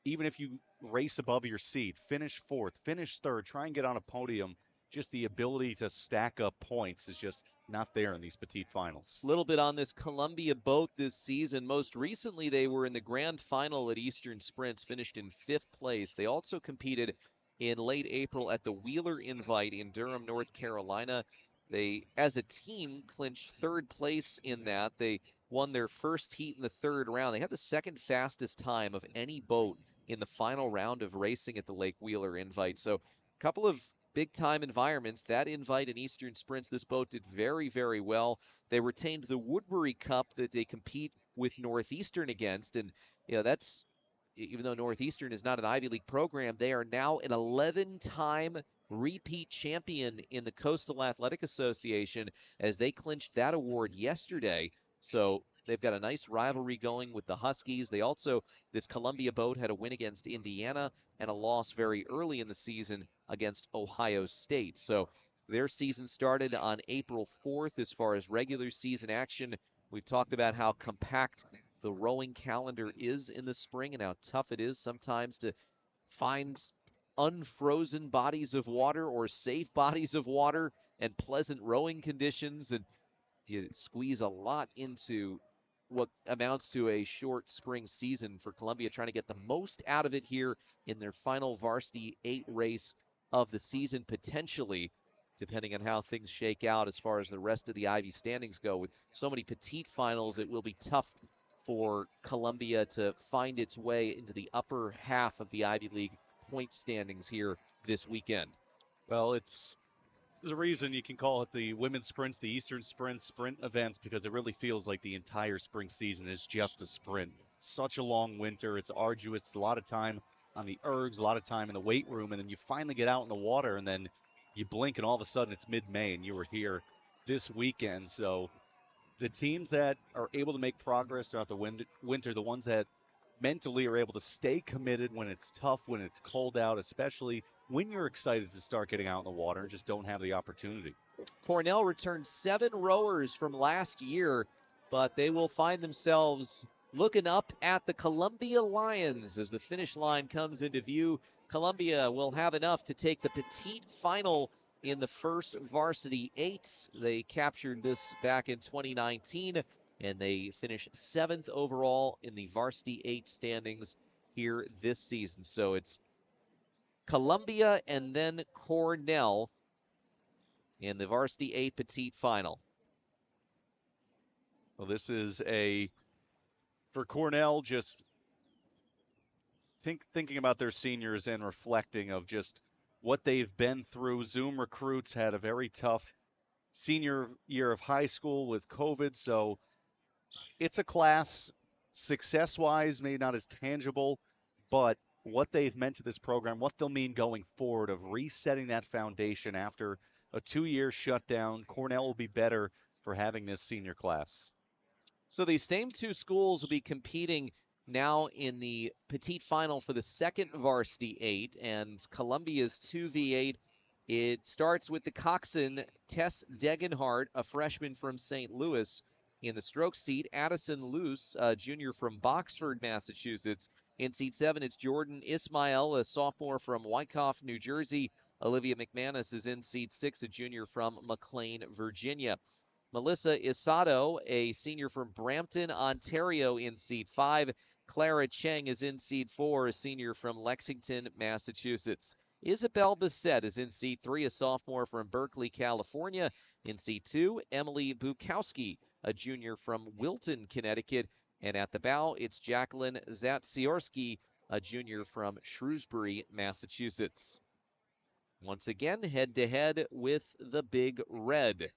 even if you race above your seed, finish 4th, finish 3rd, try and get on a podium, just the ability to stack up points is just not there in these petite finals. A little bit on this Columbia boat this season. Most recently, they were in the grand final at Eastern Sprints, finished in 5th place. They also competed in late April at the Wheeler Invite in Durham, North Carolina. They, as a team, clinched 3rd place in that. They won their first heat in the 3rd round. They had the 2nd fastest time of any boat in the final round of racing at the Lake Wheeler Invite. So a couple of big-time environments. That invite in Eastern Sprints, this boat did very, very well. They retained the Woodbury Cup that they compete with Northeastern against. And, that's, even though Northeastern is not an Ivy League program, they are now an 11-time repeat champion in the Coastal Athletic Association as they clinched that award yesterday. So they've got a nice rivalry going with the Huskies. They also, this Columbia boat had a win against Indiana and a loss very early in the season against Ohio State. So their season started on April 4th as far as regular season action. We've talked about how compact the rowing calendar is in the spring and how tough it is sometimes to find unfrozen bodies of water or safe bodies of water and pleasant rowing conditions. And you squeeze a lot into what amounts to a short spring season for Columbia, trying to get the most out of it here in their final Varsity 8 race of the season, potentially, depending on how things shake out as far as the rest of the Ivy standings go. With so many petite finals, it will be tough for Columbia to find its way into the upper half of the Ivy League point standings here this weekend. Well, there's a reason you can call it the women's sprints, the Eastern sprint events, because it really feels like the entire spring season is just a sprint. Such a long winter. It's arduous. It's a lot of time on the ergs, a lot of time in the weight room, and then you finally get out in the water, and then you blink, and all of a sudden it's mid-May, and you were here this weekend. So the teams that are able to make progress throughout the winter, the ones that mentally are able to stay committed when it's tough, when it's cold out, especially when you're excited to start getting out in the water and just don't have the opportunity. Cornell returned 7 rowers from last year, but they will find themselves looking up at the Columbia Lions as the finish line comes into view. Columbia will have enough to take the petite final in the first Varsity 8. They captured this back in 2019, and they finished 7th overall in the Varsity 8 standings here this season. So it's Columbia and then Cornell in the Varsity 8 Petite Final. Well, this is for Cornell, just thinking about their seniors and reflecting of just what they've been through. Zoom recruits had a very tough senior year of high school with COVID, so it's a class success-wise, maybe not as tangible, but what they've meant to this program, what they'll mean going forward of resetting that foundation after a 2-year shutdown. Cornell will be better for having this senior class. So these same two schools will be competing now in the Petite Final for the second Varsity 8, and Columbia's 2v8. It starts with the coxswain, Tess Degenhart, a freshman from St. Louis. In the stroke seat, Addison Luce, a junior from Boxford, Massachusetts. In seat 7, it's Jordan Ismail, a sophomore from Wyckoff, New Jersey. Olivia McManus is in seat 6, a junior from McLean, Virginia. Melissa Isato, a senior from Brampton, Ontario, in seat 5. Clara Cheng is in seat 4, a senior from Lexington, Massachusetts. Isabel Bissett is in seat 3, a sophomore from Berkeley, California. In seat 2, Emily Bukowski, a junior from Wilton, Connecticut. And at the bow, it's Jacqueline Zatsiorski, a junior from Shrewsbury, Massachusetts. Once again, head-to-head with the Big Red.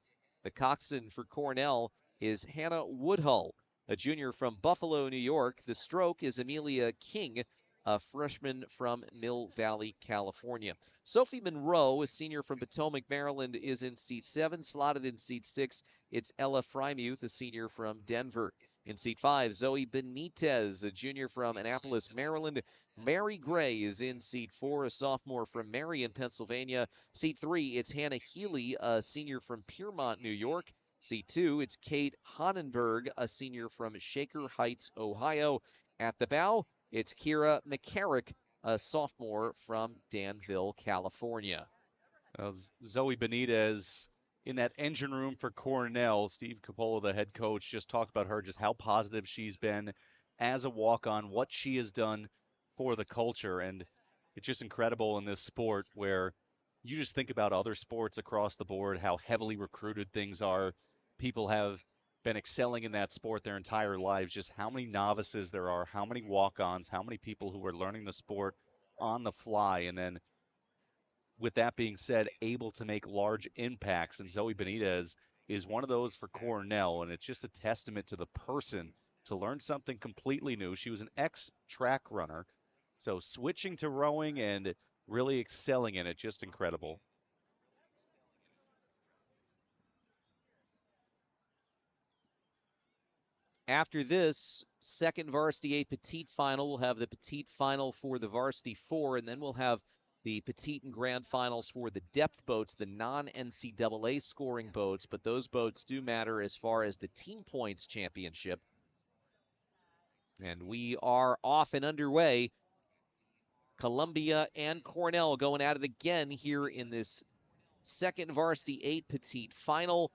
The coxswain for Cornell is Hannah Woodhull, a junior from Buffalo, New York. The stroke is Amelia King, a freshman from Mill Valley, California. Sophie Monroe, a senior from Potomac, Maryland, is in seat 7. Slotted in seat 6, it's Ella Freimuth, a senior from Denver. In seat 5, Zoe Benitez, a junior from Annapolis, Maryland. Mary Gray is in seat 4, a sophomore from Marion, Pennsylvania. Seat 3, it's Hannah Healy, a senior from Piermont, New York. Seat 2, it's Kate Honnenberg, a senior from Shaker Heights, Ohio. At the bow, it's Kira McCarrick, a sophomore from Danville, California. Zoe Benitez in that engine room for Cornell. Steve Coppola, the head coach, just talked about her, just how positive she's been as a walk-on, what she has done for the culture. And it's just incredible in this sport where you just think about other sports across the board, how heavily recruited things are. People have been excelling in that sport their entire lives, just how many novices there are, how many walk-ons, how many people who are learning the sport on the fly. And then with that being said, able to make large impacts. And Zoe Benitez is one of those for Cornell. And it's just a testament to the person to learn something completely new. She was an ex-track runner, so switching to rowing and really excelling in it, just incredible. After this second Varsity A Petite final, we'll have the Petite final for the Varsity 4, and then we'll have the Petite and Grand finals for the depth boats, the non-NCAA scoring boats, but those boats do matter as far as the team points championship. And we are off and underway. Columbia and Cornell going at it again here in this second Varsity 8 Petite final.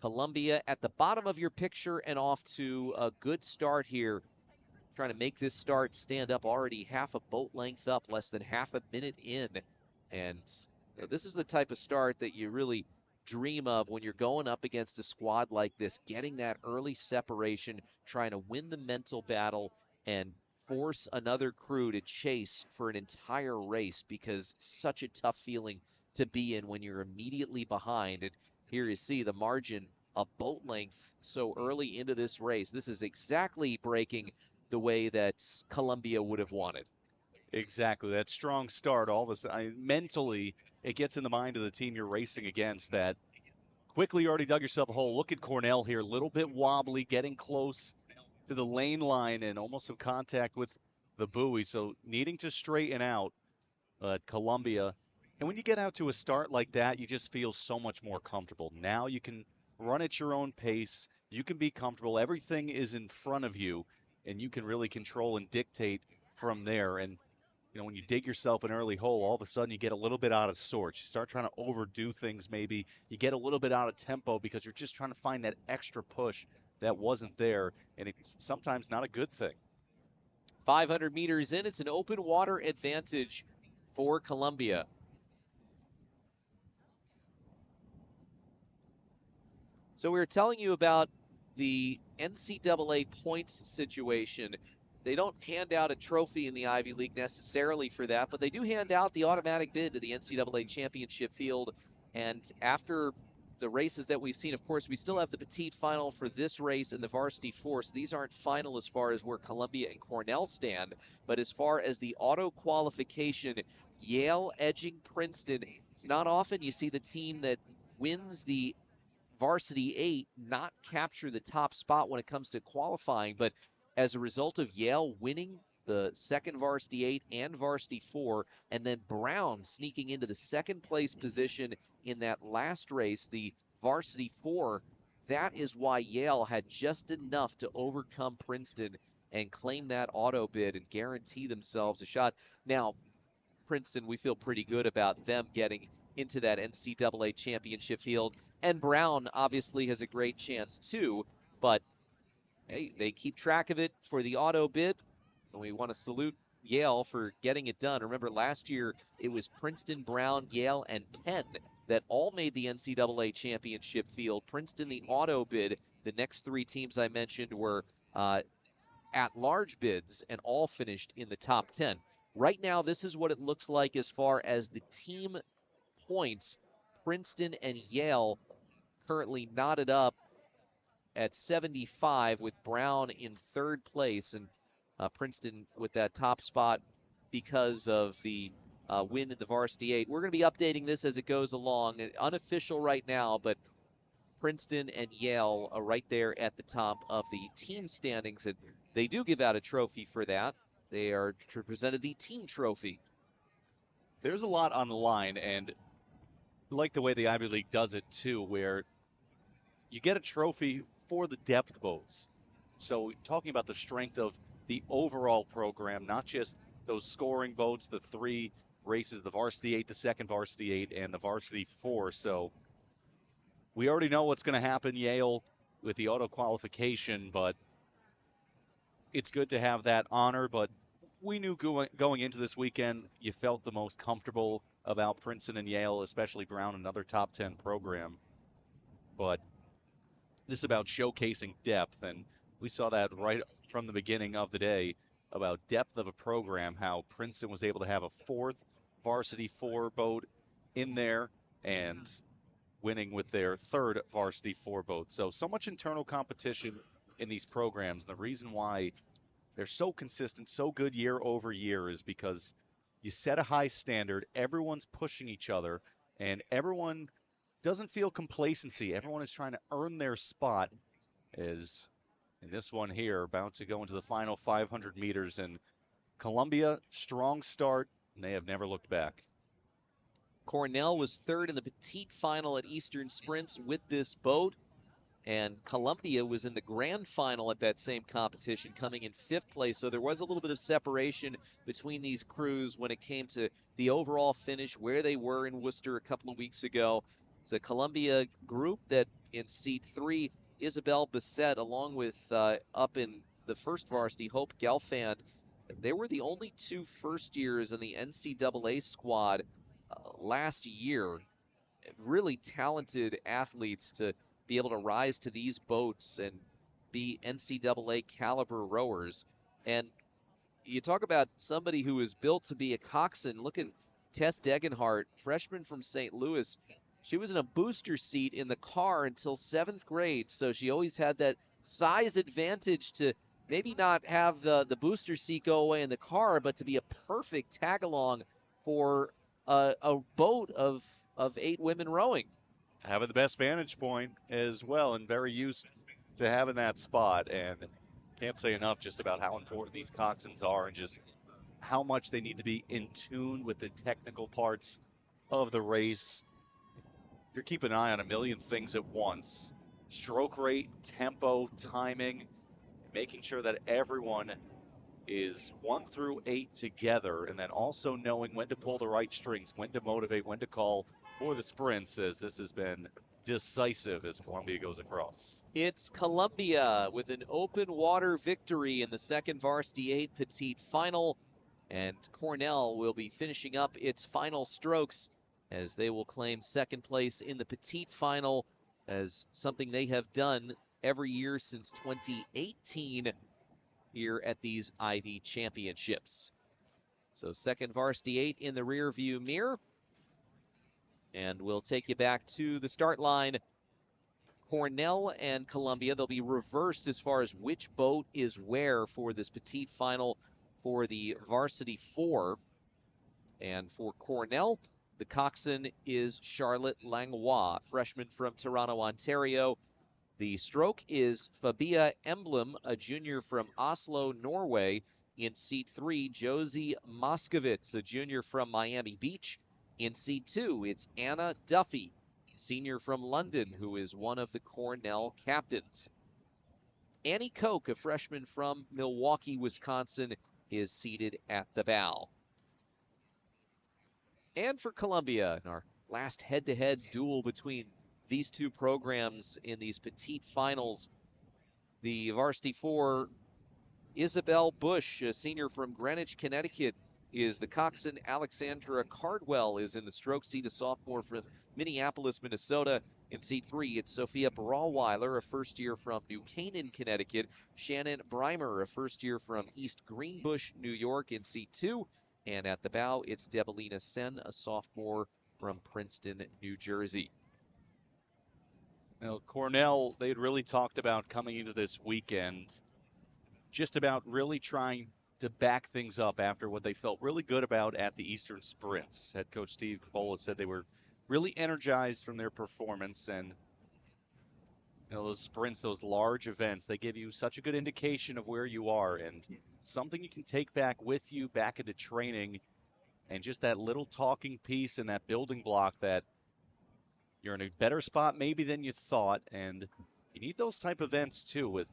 Columbia at the bottom of your picture and off to a good start here. Trying to make this start stand up, already half a boat length up, less than half a minute in. And this is the type of start that you really dream of when you're going up against a squad like this, getting that early separation, trying to win the mental battle and force another crew to chase for an entire race, because it's such a tough feeling to be in when you're immediately behind. And here you see the margin of boat length so early into this race. This is exactly breaking the way that Columbia would have wanted. Exactly. That strong start, all of a sudden, mentally, it gets in the mind of the team you're racing against that quickly you already dug yourself a hole. Look at Cornell here, a little bit wobbly, getting close to the lane line and almost some contact with the buoy. So needing to straighten out Columbia. And when you get out to a start like that, you just feel so much more comfortable. Now you can run at your own pace. You can be comfortable. Everything is in front of you, and you can really control and dictate from there. And when you dig yourself an early hole, all of a sudden you get a little bit out of sorts. You start trying to overdo things maybe. You get a little bit out of tempo because you're just trying to find that extra push that wasn't there, and it's sometimes not a good thing. 500 meters in, it's an open water advantage for Columbia. So we were telling you about the NCAA points situation. They don't hand out a trophy in the Ivy League necessarily for that, but they do hand out the automatic bid to the NCAA championship field. And after the races that we've seen, of course, we still have the Petite final for this race and the Varsity 4. So these aren't final as far as where Columbia and Cornell stand. But as far as the auto qualification, Yale edging Princeton. It's not often you see the team that wins the Varsity 8 not capture the top spot when it comes to qualifying, but as a result of Yale winning the second Varsity 8 and Varsity 4, and then Brown sneaking into the second place position in that last race, the Varsity 4, that is why Yale had just enough to overcome Princeton and claim that auto bid and guarantee themselves a shot. Now, Princeton, we feel pretty good about them getting into that NCAA championship field. And Brown obviously has a great chance too, but hey, they keep track of it for the auto bid, and we want to salute Yale for getting it done. Remember, last year it was Princeton, Brown, Yale, and Penn that all made the NCAA championship field. Princeton, the auto bid. The next three teams I mentioned were at-large bids and all finished in the top 10. Right now, this is what it looks like as far as the team points. Princeton and Yale currently knotted up at 75 with Brown in third place, and Princeton with that top spot because of the win in the Varsity 8. We're going to be updating this as it goes along. Unofficial right now, but Princeton and Yale are right there at the top of the team standings, and they do give out a trophy for that. They are presented the team trophy. There's a lot on the line, and I like the way the Ivy League does it too, where you get a trophy for the depth boats. So talking about the strength of the overall program, not just those scoring boats, the three races, the Varsity 8, the second Varsity 8, and the Varsity 4. So we already know what's going to happen, Yale, with the auto qualification, but it's good to have that honor. But we knew going into this weekend, you felt the most comfortable about Princeton and Yale, especially Brown, another top 10 program. But this is about showcasing depth, and we saw that right from the beginning of the day about depth of a program, how Princeton was able to have a fourth Varsity 4 boat in there, and winning with their third varsity four boat. So much internal competition in these programs. And the reason why they're so consistent, so good year over year is because you set a high standard, everyone's pushing each other, and everyone doesn't feel complacency. Everyone is trying to earn their spot. Is in this one here, about to go into the final 500 meters. And Columbia, strong start, and they have never looked back. Cornell was third in the petite final at Eastern Sprints with this boat, and Columbia was in the grand final at that same competition, coming in fifth place. So there was a little bit of separation between these crews when it came to the overall finish, where they were in Worcester a couple of weeks ago. It's a Columbia group that in seat 3, Isabel Bissett, along with up in the first varsity, Hope Gelfand. They were the only two first years in the NCAA squad last year. Really talented athletes to be able to rise to these boats and be NCAA caliber rowers. And you talk about somebody who is built to be a coxswain. Look at Tess Degenhart, freshman from St. Louis. She was in a booster seat in the car until 7th grade, so she always had that size advantage to maybe not have the booster seat go away in the car, but to be a perfect tag along for a boat of 8 women rowing. Having the best vantage point as well, and very used to having that spot. And can't say enough just about how important these coxswains are and just how much they need to be in tune with the technical parts of the race. You're keeping an eye on a million things at once. Stroke rate, tempo, timing, making sure that everyone is 1 through 8 together, and then also knowing when to pull the right strings, when to motivate, when to call for the sprints, as this has been decisive as Columbia goes across. It's Columbia with an open water victory in the second varsity 8 petite final, and Cornell will be finishing up its final strokes as they will claim second place in the petite final, as something they have done every year since 2018 here at these Ivy Championships. So second varsity 8 in the rear view mirror, and we'll take you back to the start line. Cornell and Columbia, they'll be reversed as far as which boat is where for this petite final for the varsity 4. And for Cornell, the coxswain is Charlotte Langlois, freshman from Toronto, Ontario. The stroke is Fabia Emblem, a junior from Oslo, Norway. In seat 3, Josie Moskovitz, a junior from Miami Beach. In seat 2, it's Anna Duffy, senior from London, who is one of the Cornell captains. Annie Koch, a freshman from Milwaukee, Wisconsin, is seated at the bow. And for Columbia, in our last head-to-head duel between these two programs in these petite finals, the varsity 4, Isabel Bush, a senior from Greenwich, Connecticut, is the coxswain. Alexandra Cardwell is in the stroke seat, a sophomore from Minneapolis, Minnesota. In seat 3, it's Sophia Brawweiler, a first year from New Canaan, Connecticut. Shannon Breimer, a first year from East Greenbush, New York, in seat 2. And at the bow, it's Debelina Sen, a sophomore from Princeton, New Jersey. Now, Cornell, they had really talked about coming into this weekend just about really trying to back things up after what they felt really good about at the Eastern Sprints. Head coach Steve Coppola said they were really energized from their performance, and those sprints, those large events, they give you such a good indication of where you are and something you can take back with you back into training, and just that little talking piece and that building block that you're in a better spot maybe than you thought. And you need those type of events too, with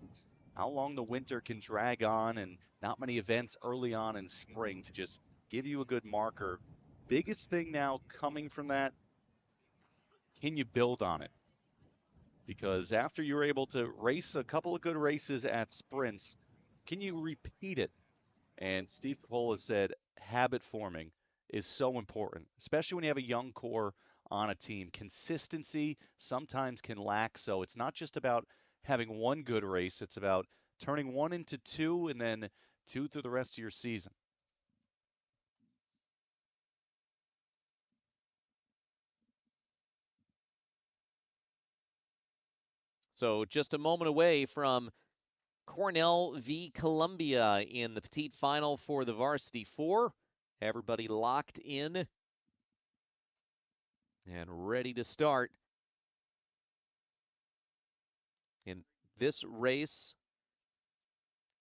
how long the winter can drag on and not many events early on in spring to just give you a good marker. Biggest thing now coming from that, can you build on it? Because after you're able to race a couple of good races at sprints, can you repeat it? And Steve Coppola said habit forming is so important, especially when you have a young core on a team. Consistency sometimes can lack, so it's not just about having one good race, it's about turning one into two and then two through the rest of your season. So just a moment away from Cornell v. Columbia in the petite final for the varsity four. Everybody locked in and ready to start. In this race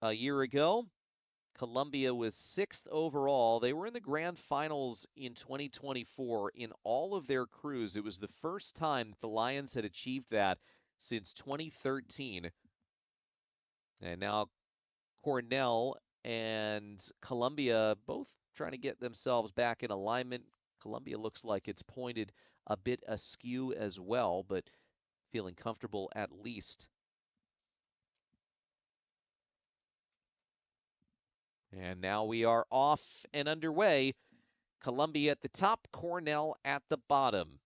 a year ago, Columbia was 6th overall. They were in the grand finals in 2024 in all of their crews. It was the first time that the Lions had achieved that since 2013. And now Cornell and Columbia both trying to get themselves back in alignment. Columbia looks like it's pointed a bit askew as well, but feeling comfortable at least. And now we are off and underway. Columbia at the top, Cornell at the bottom.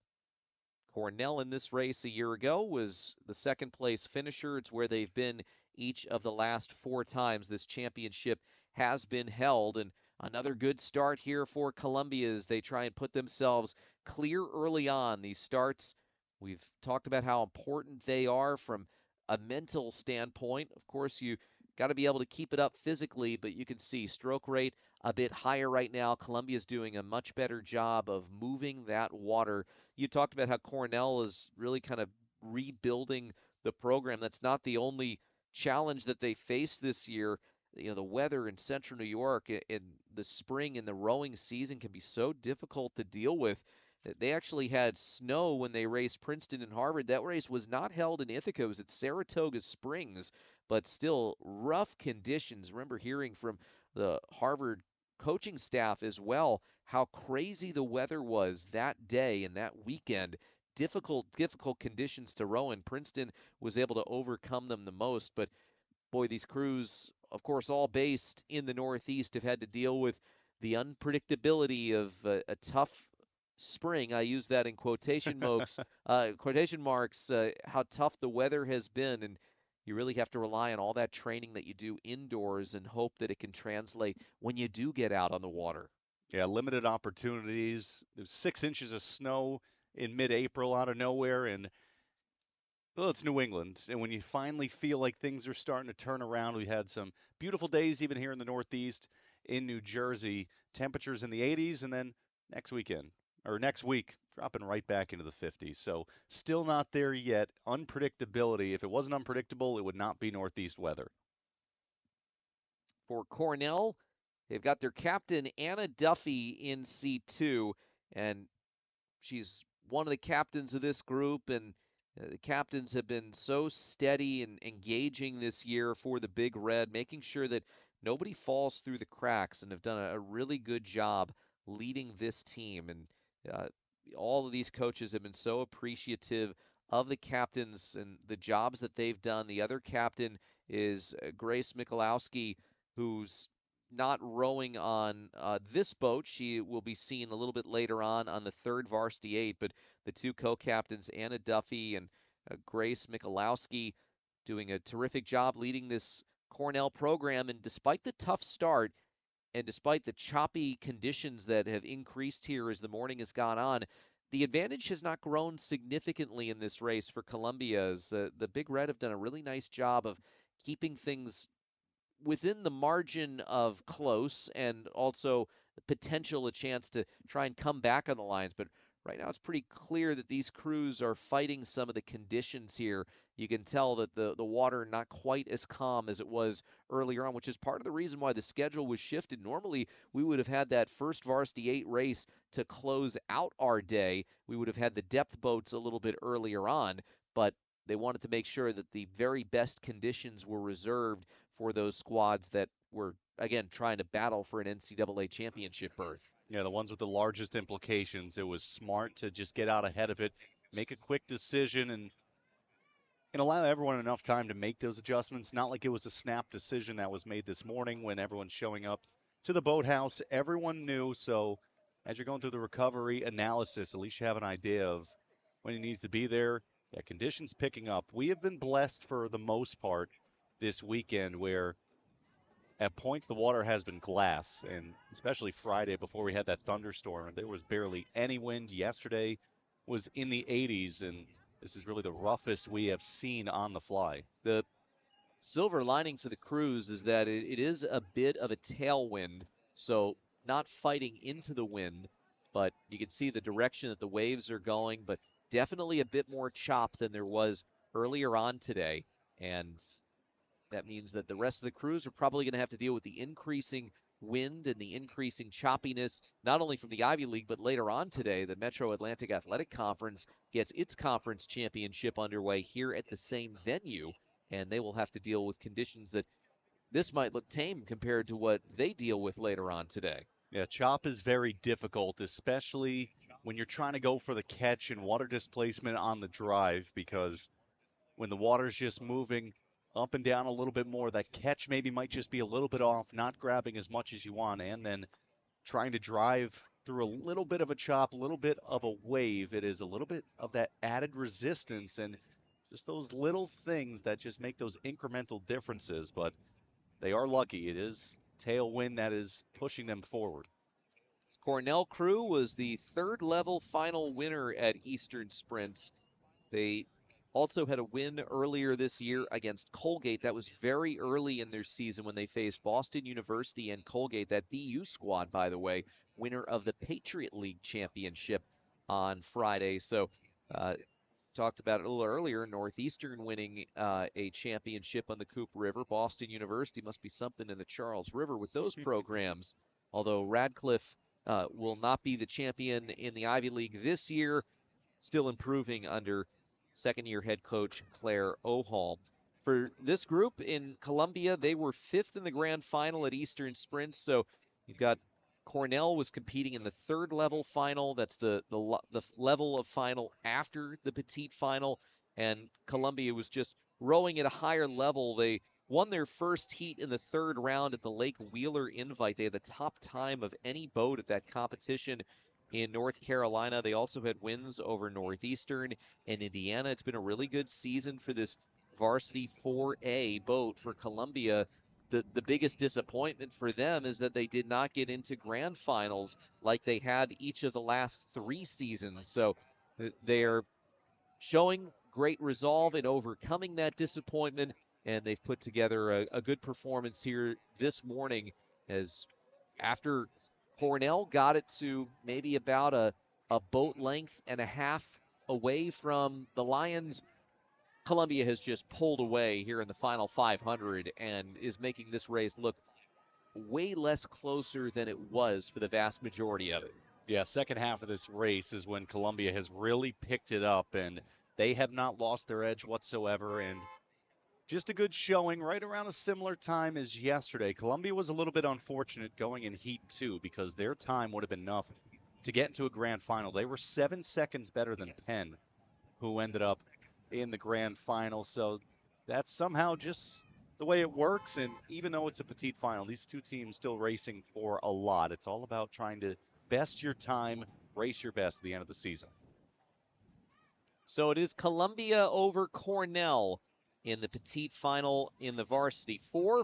Cornell in this race a year ago was the second place finisher. It's where they've been each of the last 4 times this championship has been held. And another good start here for Columbia as they try and put themselves clear early on. These starts, we've talked about how important they are from a mental standpoint. Of course, you got to be able to keep it up physically, but you can see stroke rate a bit higher right now. Columbia's doing a much better job of moving that water. You talked about how Cornell is really kind of rebuilding the program. That's not the only challenge that they face this year. You know, the weather in central New York in the spring and the rowing season can be so difficult to deal with. They actually had snow when they raced Princeton and Harvard. That race was not held in Ithaca. It was at Saratoga Springs, but still rough conditions. Remember hearing from the Harvard coaching staff as well how crazy the weather was that day and that weekend. Difficult conditions to row in. Princeton was able to overcome them the most, but boy, these crews, of course, all based in the Northeast, have had to deal with the unpredictability of a tough spring. I use that in quotation marks, how tough the weather has been, and you really have to rely on all that training that you do indoors and hope that it can translate when you do get out on the water. Yeah, limited opportunities. There's 6 inches of snow in mid-April out of nowhere, and well, it's New England. And when you finally feel like things are starting to turn around, we had some beautiful days even here in the Northeast, in New Jersey. Temperatures in the 80s, and then next week, dropping right back into the 50s. So still not there yet. Unpredictability. If it wasn't unpredictable, it would not be Northeast weather. For Cornell, they've got their captain, Anna Duffy, in C2, and she's one of the captains of this group, and the captains have been so steady and engaging this year for the Big Red, making sure that nobody falls through the cracks, and have done a really good job leading this team. And uh, all of these coaches have been so appreciative of the captains and the jobs that they've done. The other captain is Grace Michalowski, who's not rowing on this boat. She will be seen a little bit later on the third Varsity 8, but the two co-captains, Anna Duffy and Grace Michalowski, doing a terrific job leading this Cornell program. And despite the tough start and despite the choppy conditions that have increased here as the morning has gone on, the advantage has not grown significantly in this race for Columbia, as the Big Red have done a really nice job of keeping things within the margin of close and also the potential a chance to try and come back on the lines. But right now it's pretty clear that these crews are fighting some of the conditions here. You can tell that the water not quite as calm as it was earlier on, which is part of the reason why the schedule was shifted. Normally we would have had that first Varsity 8 race to close out our day. We would have had the depth boats a little bit earlier on, but they wanted to make sure that the very best conditions were reserved for those squads that were, again, trying to battle for an NCAA championship berth. Yeah, the ones with the largest implications. It was smart to just get out ahead of it, make a quick decision, and allow everyone enough time to make those adjustments. Not like it was a snap decision that was made this morning when everyone's showing up to the boathouse. Everyone knew, so as you're going through the recovery analysis, at least you have an idea of when you need to be there. Yeah, conditions picking up. We have been blessed for the most part this weekend where at points the water has been glass, and especially Friday before we had that thunderstorm, there was barely any wind. Yesterday was in the 80s, and This is really the roughest we have seen on the fly. The silver lining for the Crews is that it is a bit of a tailwind, so not fighting into the wind, but you can see the direction that the waves are going, but definitely a bit more chop than there was earlier on today. And that means that the rest of the crews are probably going to have to deal with the increasing wind and the increasing choppiness, not only from the Ivy League, but later on today, the Metro Atlantic Athletic Conference gets its conference championship underway here at the same venue, and they will have to deal with conditions that this might look tame compared to what they deal with later on today. Yeah, chop is very difficult, especially when you're trying to go for the catch and water displacement on the drive, because when the water's just moving up and down a little bit more, that catch maybe might just be a little bit off, not grabbing as much as you want, and then trying to drive through a little bit of a chop, a little bit of a wave. It is a little bit of that added resistance and just those little things that just make those incremental differences, but they are lucky. It is tailwind that is pushing them forward. Cornell Crew was the third level final winner at Eastern Sprints. They also had a win earlier this year against Colgate. That was very early in their season when they faced Boston University and Colgate. That BU squad, by the way, winner of the Patriot League Championship on Friday. So, talked about it a little earlier. Northeastern winning a championship on the Coop River. Boston University must be something in the Charles River with those programs. Although Radcliffe will not be the champion in the Ivy League this year, still improving under second-year head coach Claire O'Hall. For this group in Columbia, they were fifth in the grand final at Eastern Sprints. So you've got Cornell was competing in the third level final. That's the level of final after the petite final. And Columbia was just rowing at a higher level. They won their first heat in the third round at the Lake Wheeler Invite. They had the top time of any boat at that competition in North Carolina. They also had wins over Northeastern and Indiana. It's been a really good season for this varsity 4A boat for Columbia. The biggest disappointment for them is that they did not get into grand finals like they had each of the last 3 seasons. So they're showing great resolve in overcoming that disappointment, and they've put together a good performance here this morning as after Cornell got it to maybe about a boat length and a half away from the Lions, Columbia has just pulled away here in the final 500 and is making this race look way less closer than it was for the vast majority of it. Yeah, second half of this race is when Columbia has really picked it up, and they have not lost their edge whatsoever. And just a good showing right around a similar time as yesterday. Columbia was a little bit unfortunate going in Heat 2 because their time would have been enough to get into a grand final. They were 7 seconds better than Penn, who ended up in the grand final. So that's somehow just the way it works. And even though it's a petite final, these two teams still racing for a lot. It's all about trying to best your time, race your best at the end of the season. So it is Columbia over Cornell in the petite final in the varsity 4.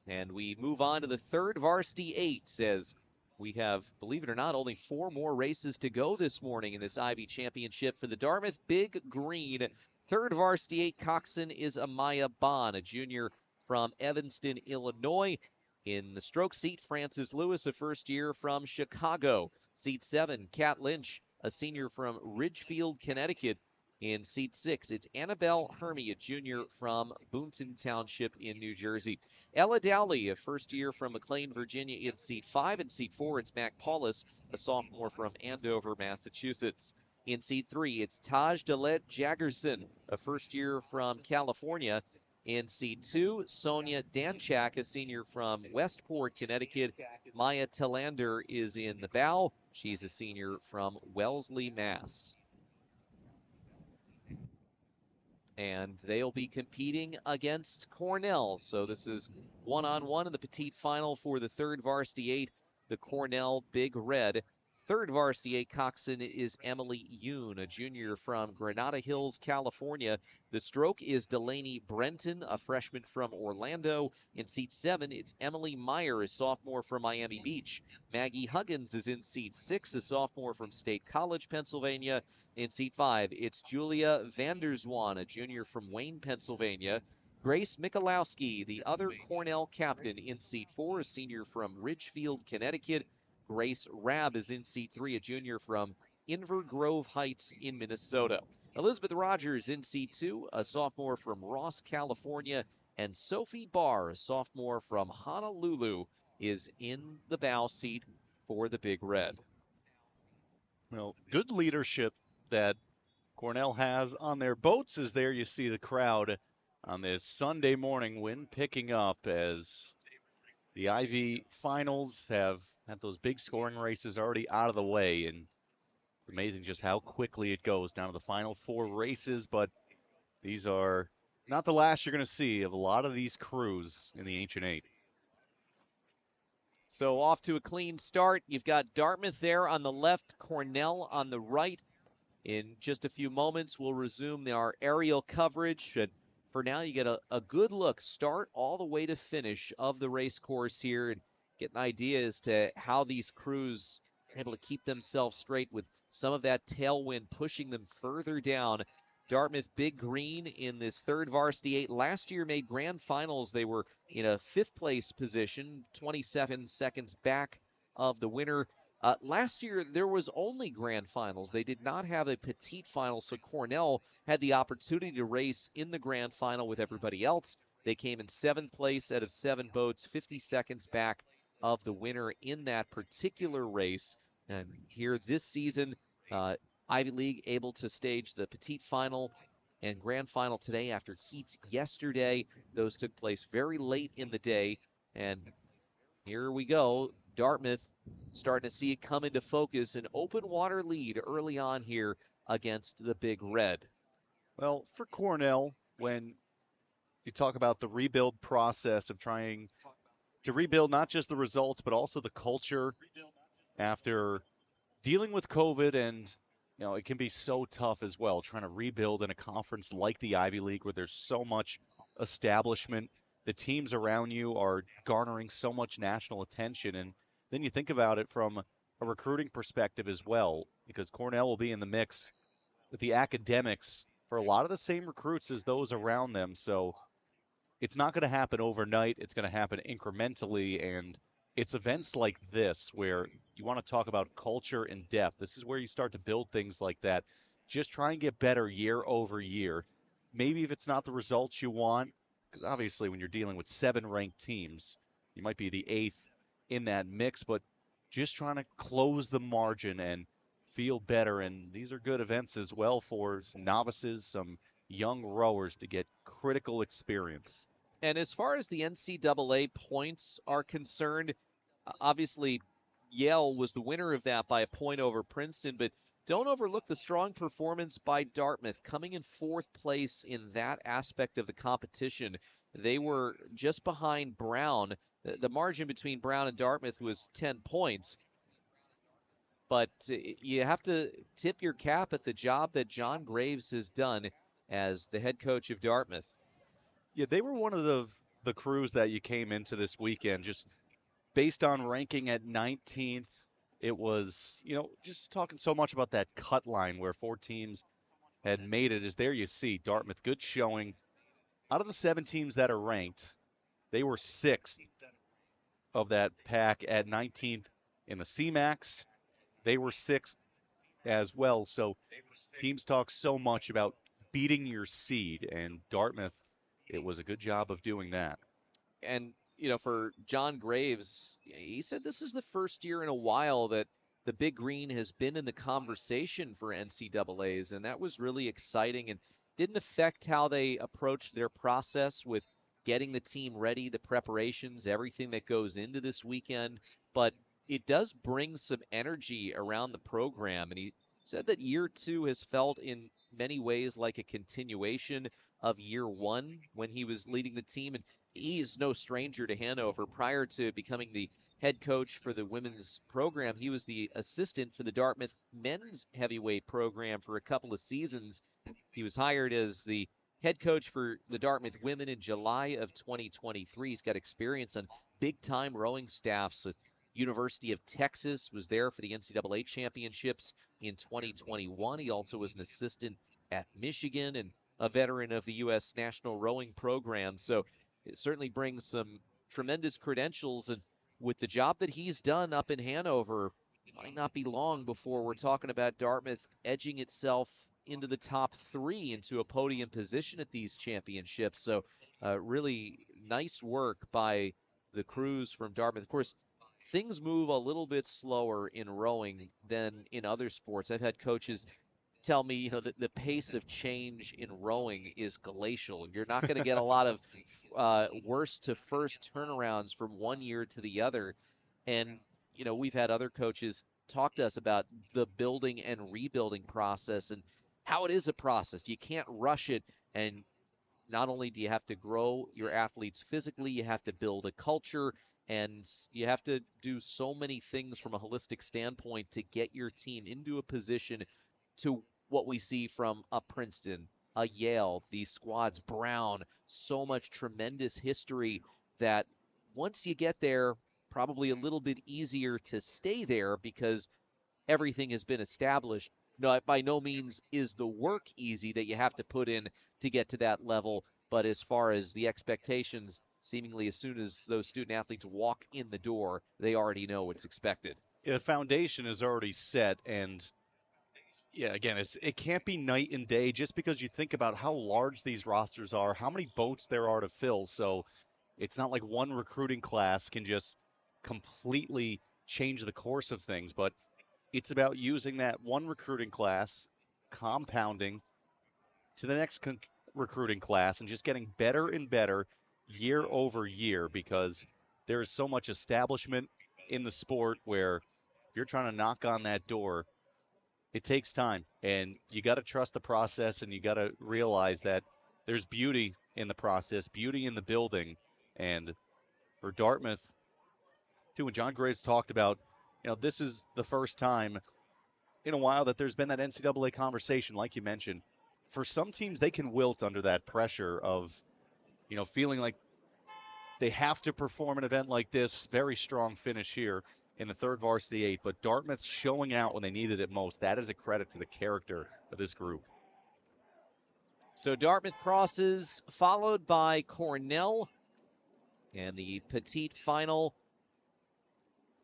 And we move on to the third varsity 8 as we have, believe it or not, only 4 more races to go this morning in this Ivy Championship for the Dartmouth Big Green. Third varsity 8 coxswain is Amaya Bond, a junior from Evanston, Illinois. In the stroke seat, Francis Lewis, a first year from Chicago. Seat 7, Kat Lynch, a senior from Ridgefield, Connecticut. In seat 6, it's Annabelle Hermie, a junior from Boonton Township in New Jersey. Ella Dowley, a first year from McLean, Virginia, in seat 5. In seat 4, it's Mac Paulus, a sophomore from Andover, Massachusetts. In seat 3, it's Taj Dalet Jaggerson, a first year from California. In seat 2, Sonia Danchak, a senior from Westport, Connecticut. Maya Tillander is in the bow. She's a senior from Wellesley, Mass. And they'll be competing against Cornell. So this is one-on-one in the petite final for the third varsity 8, the Cornell Big Red. third varsity 8 coxswain is Emily Yoon, a junior from Granada Hills, California. The stroke is Delaney Brenton, a freshman from Orlando. In seat 7, it's Emily Meyer, a sophomore from Miami Beach. Maggie Huggins is in seat 6, a sophomore from State College, Pennsylvania. In seat 5, it's Julia Vanderswan, a junior from Wayne, Pennsylvania. Grace Michalowski, the other Cornell captain, in seat 4, a senior from Ridgefield, Connecticut. Grace Rabb is in seat 3, a junior from Inver Grove Heights in Minnesota. Elizabeth Rogers in seat 2, a sophomore from Ross, California. And Sophie Barr, a sophomore from Honolulu, is in the bow seat for the Big Red. Well, good leadership that Cornell has on their boats. As there you see the crowd on this Sunday morning, wind picking up as the Ivy finals have had those big scoring races already out of the way, and it's amazing just how quickly it goes down to the final 4 races. But these are not the last you're going to see of a lot of these crews in the Ancient Eight. So off to a clean start. You've got Dartmouth there on the left, Cornell on the right. In just a few moments, we'll resume our aerial coverage. And for now, you get a good look, start all the way to finish of the race course here, and get an idea as to how these crews are able to keep themselves straight with some of that tailwind pushing them further down. Dartmouth Big Green in this third varsity 8 last year made grand finals. They were in a 5th place position, 27 seconds back of the winner. Last year, there was only grand finals. They did not have a petite final, so Cornell had the opportunity to race in the grand final with everybody else. They came in 7th place out of 7 boats, 50 seconds back of the winner in that particular race. And here this season, Ivy League able to stage the petite final and grand final today after heats yesterday. Those took place very late in the day. And here we go. Dartmouth starting to see it come into focus. An open water lead early on here against the Big Red. Well, for Cornell, when you talk about the rebuild process of trying to rebuild not just the results, but also the culture after dealing with COVID, and it can be so tough as well trying to rebuild in a conference like the Ivy League where there's so much establishment. The teams around you are garnering so much national attention, and then you think about it from a recruiting perspective as well, because Cornell will be in the mix with the academics for a lot of the same recruits as those around them. So it's not going to happen overnight. It's going to happen incrementally, and it's events like this where you want to talk about culture and depth. This is where you start to build things like that. Just try and get better year over year. Maybe if it's not the results you want, because obviously when you're dealing with 7 ranked teams, you might be the 8th in that mix, but just trying to close the margin and feel better. And these are good events as well for some novices, some young rowers to get critical experience. And as far as the NCAA points are concerned, obviously Yale was the winner of that by a point over Princeton, but don't overlook the strong performance by Dartmouth, coming in 4th place in that aspect of the competition. They were just behind Brown. The margin between Brown and Dartmouth was 10 points. But you have to tip your cap at the job that John Graves has done as the head coach of Dartmouth. Yeah, they were one of the crews that you came into this weekend just based on ranking at 19th. It was, just talking so much about that cut line where 4 teams had made it. As there you see Dartmouth, good showing. Out of the 7 teams that are ranked, they were 6th of that pack at 19th in the CMAX. They were 6th as well. So teams talk so much about beating your seed, and Dartmouth, it was a good job of doing that. And, for John Graves, he said this is the first year in a while that the Big Green has been in the conversation for NCAAs, and that was really exciting and didn't affect how they approached their process with getting the team ready, the preparations, everything that goes into this weekend. But it does bring some energy around the program, and he said that year 2 has felt in many ways like a continuation. of year one when he was leading the team. And he is no stranger to Hanover. Prior to becoming the head coach for the women's program, he was the assistant for the Dartmouth men's heavyweight program for a couple of seasons. He was hired as the head coach for the Dartmouth women in July of 2023. He's got experience on big-time rowing staffs. University of Texas was there for the NCAA championships in 2021. He also was an assistant at Michigan and a veteran of the U.S. national rowing program. So it certainly brings some tremendous credentials. And with the job that he's done up in Hanover, it might not be long before we're talking about Dartmouth edging itself into the top three, into a podium position at these championships. So really nice work by the crews from Dartmouth. Of course, things move a little bit slower in rowing than in other sports. I've had coaches tell me, that the pace of change in rowing is glacial. You're not going to get a lot of worst to first turnarounds from one year to the other. And, we've had other coaches talk to us about the building and rebuilding process and how it is a process. You can't rush it. And not only do you have to grow your athletes physically, you have to build a culture, and you have to do so many things from a holistic standpoint to get your team into a position to what we see from a Princeton, a Yale, these squads, Brown, so much tremendous history that once you get there, probably a little bit easier to stay there because everything has been established. No, by no means is the work easy that you have to put in to get to that level, but as far as the expectations, seemingly as soon as those student athletes walk in the door, they already know what's expected. Yeah, the foundation is already set, and yeah, again, it can't be night and day just because you think about how large these rosters are, how many boats there are to fill. So it's not like one recruiting class can just completely change the course of things, but it's about using that one recruiting class, compounding to the next recruiting class, and just getting better and better year over year because there is so much establishment in the sport where if you're trying to knock on that door, it takes time, and you got to trust the process, and you got to realize that there's beauty in the process, beauty in the building. And for Dartmouth, too, when John Graves talked about, this is the first time in a while that there's been that NCAA conversation, like you mentioned. For some teams, they can wilt under that pressure of, feeling like they have to perform an event like this. Very strong finish here in the third varsity 8, but Dartmouth showing out when they needed it most. That is a credit to the character of this group. So Dartmouth crosses, followed by Cornell, and the petite final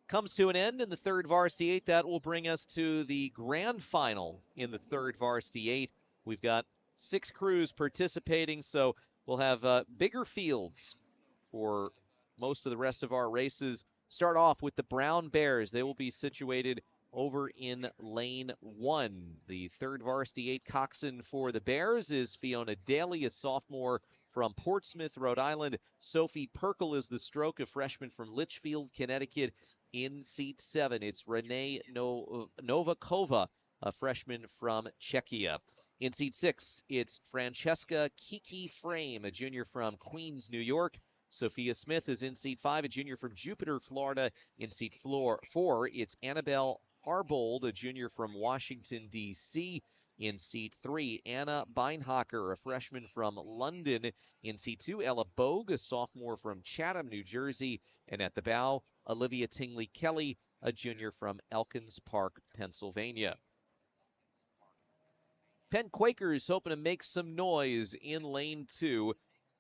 comes to an end in the third varsity 8. That will bring us to the grand final in the third varsity 8. We've got 6 crews participating, so we'll have bigger fields for most of the rest of our races. Start off with the Brown Bears. They will be situated over in lane 1. The third varsity 8 coxswain for the Bears is Fiona Daly, a sophomore from Portsmouth, Rhode Island. Sophie Perkel is the stroke, a freshman from Litchfield, Connecticut. In seat 7, it's Renee Novakova, a freshman from Czechia. In seat 6, it's Francesca Kiki Frame, a junior from Queens, New York. Sophia Smith is in seat 5, a junior from Jupiter, Florida. In seat 4, it's Annabelle Harbold, a junior from Washington, D.C. In seat 3, Anna Beinhocker, a freshman from London. In seat 2, Ella Bogue, a sophomore from Chatham, New Jersey. And at the bow, Olivia Tingley Kelly, a junior from Elkins Park, Pennsylvania. Penn Quakers hoping to make some noise in lane 2.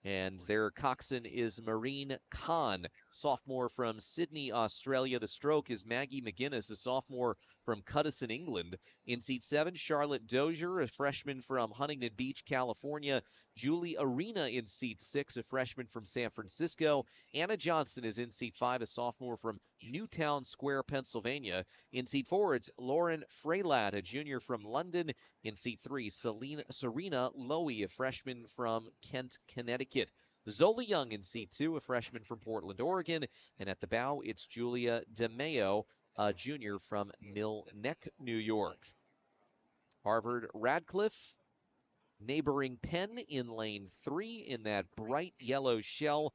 And their coxswain is Maureen Khan, sophomore from Sydney, Australia. The stroke is Maggie McGuinness, a sophomore from Cuttison, England. In seat 7, Charlotte Dozier, a freshman from Huntington Beach, California. Julie Arena in seat 6, a freshman from San Francisco. Anna Johnson is in seat 5, a sophomore from Newtown Square, Pennsylvania. In seat 4, it's Lauren Freylat, a junior from London. In seat 3, Serena Lowy, a freshman from Kent, Connecticut. Zola Young in seat 2, a freshman from Portland, Oregon. And at the bow, it's Julia DeMeo, a junior from Mill Neck, New York. Harvard Radcliffe Neighboring Penn in lane 3 in that bright yellow shell.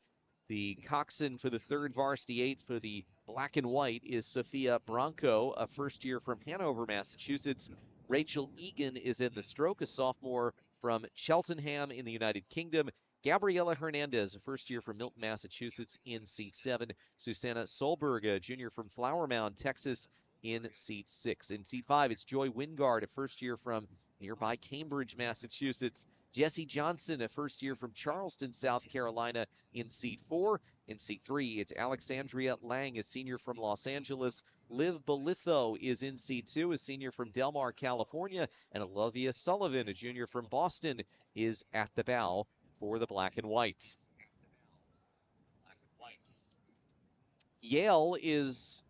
The coxswain for the third varsity 8 for the black and white is Sophia Bronco, a first year from Hanover, Massachusetts. Rachel Egan is in the stroke, a sophomore from Cheltenham in the United Kingdom. Gabriela Hernandez, a first year from Milton, Massachusetts, in seat 7. Susanna Solberg, a junior from Flower Mound, Texas, in seat 6. In seat 5, it's Joy Wingard, a first year from nearby Cambridge, Massachusetts. Jesse Johnson, a first year from Charleston, South Carolina, in seat 4. In seat 3, it's Alexandria Lang, a senior from Los Angeles. Liv Bolitho is in seat 2, a senior from Del Mar, California. And Olivia Sullivan, a junior from Boston, is at the bow for the black and whites. Yale is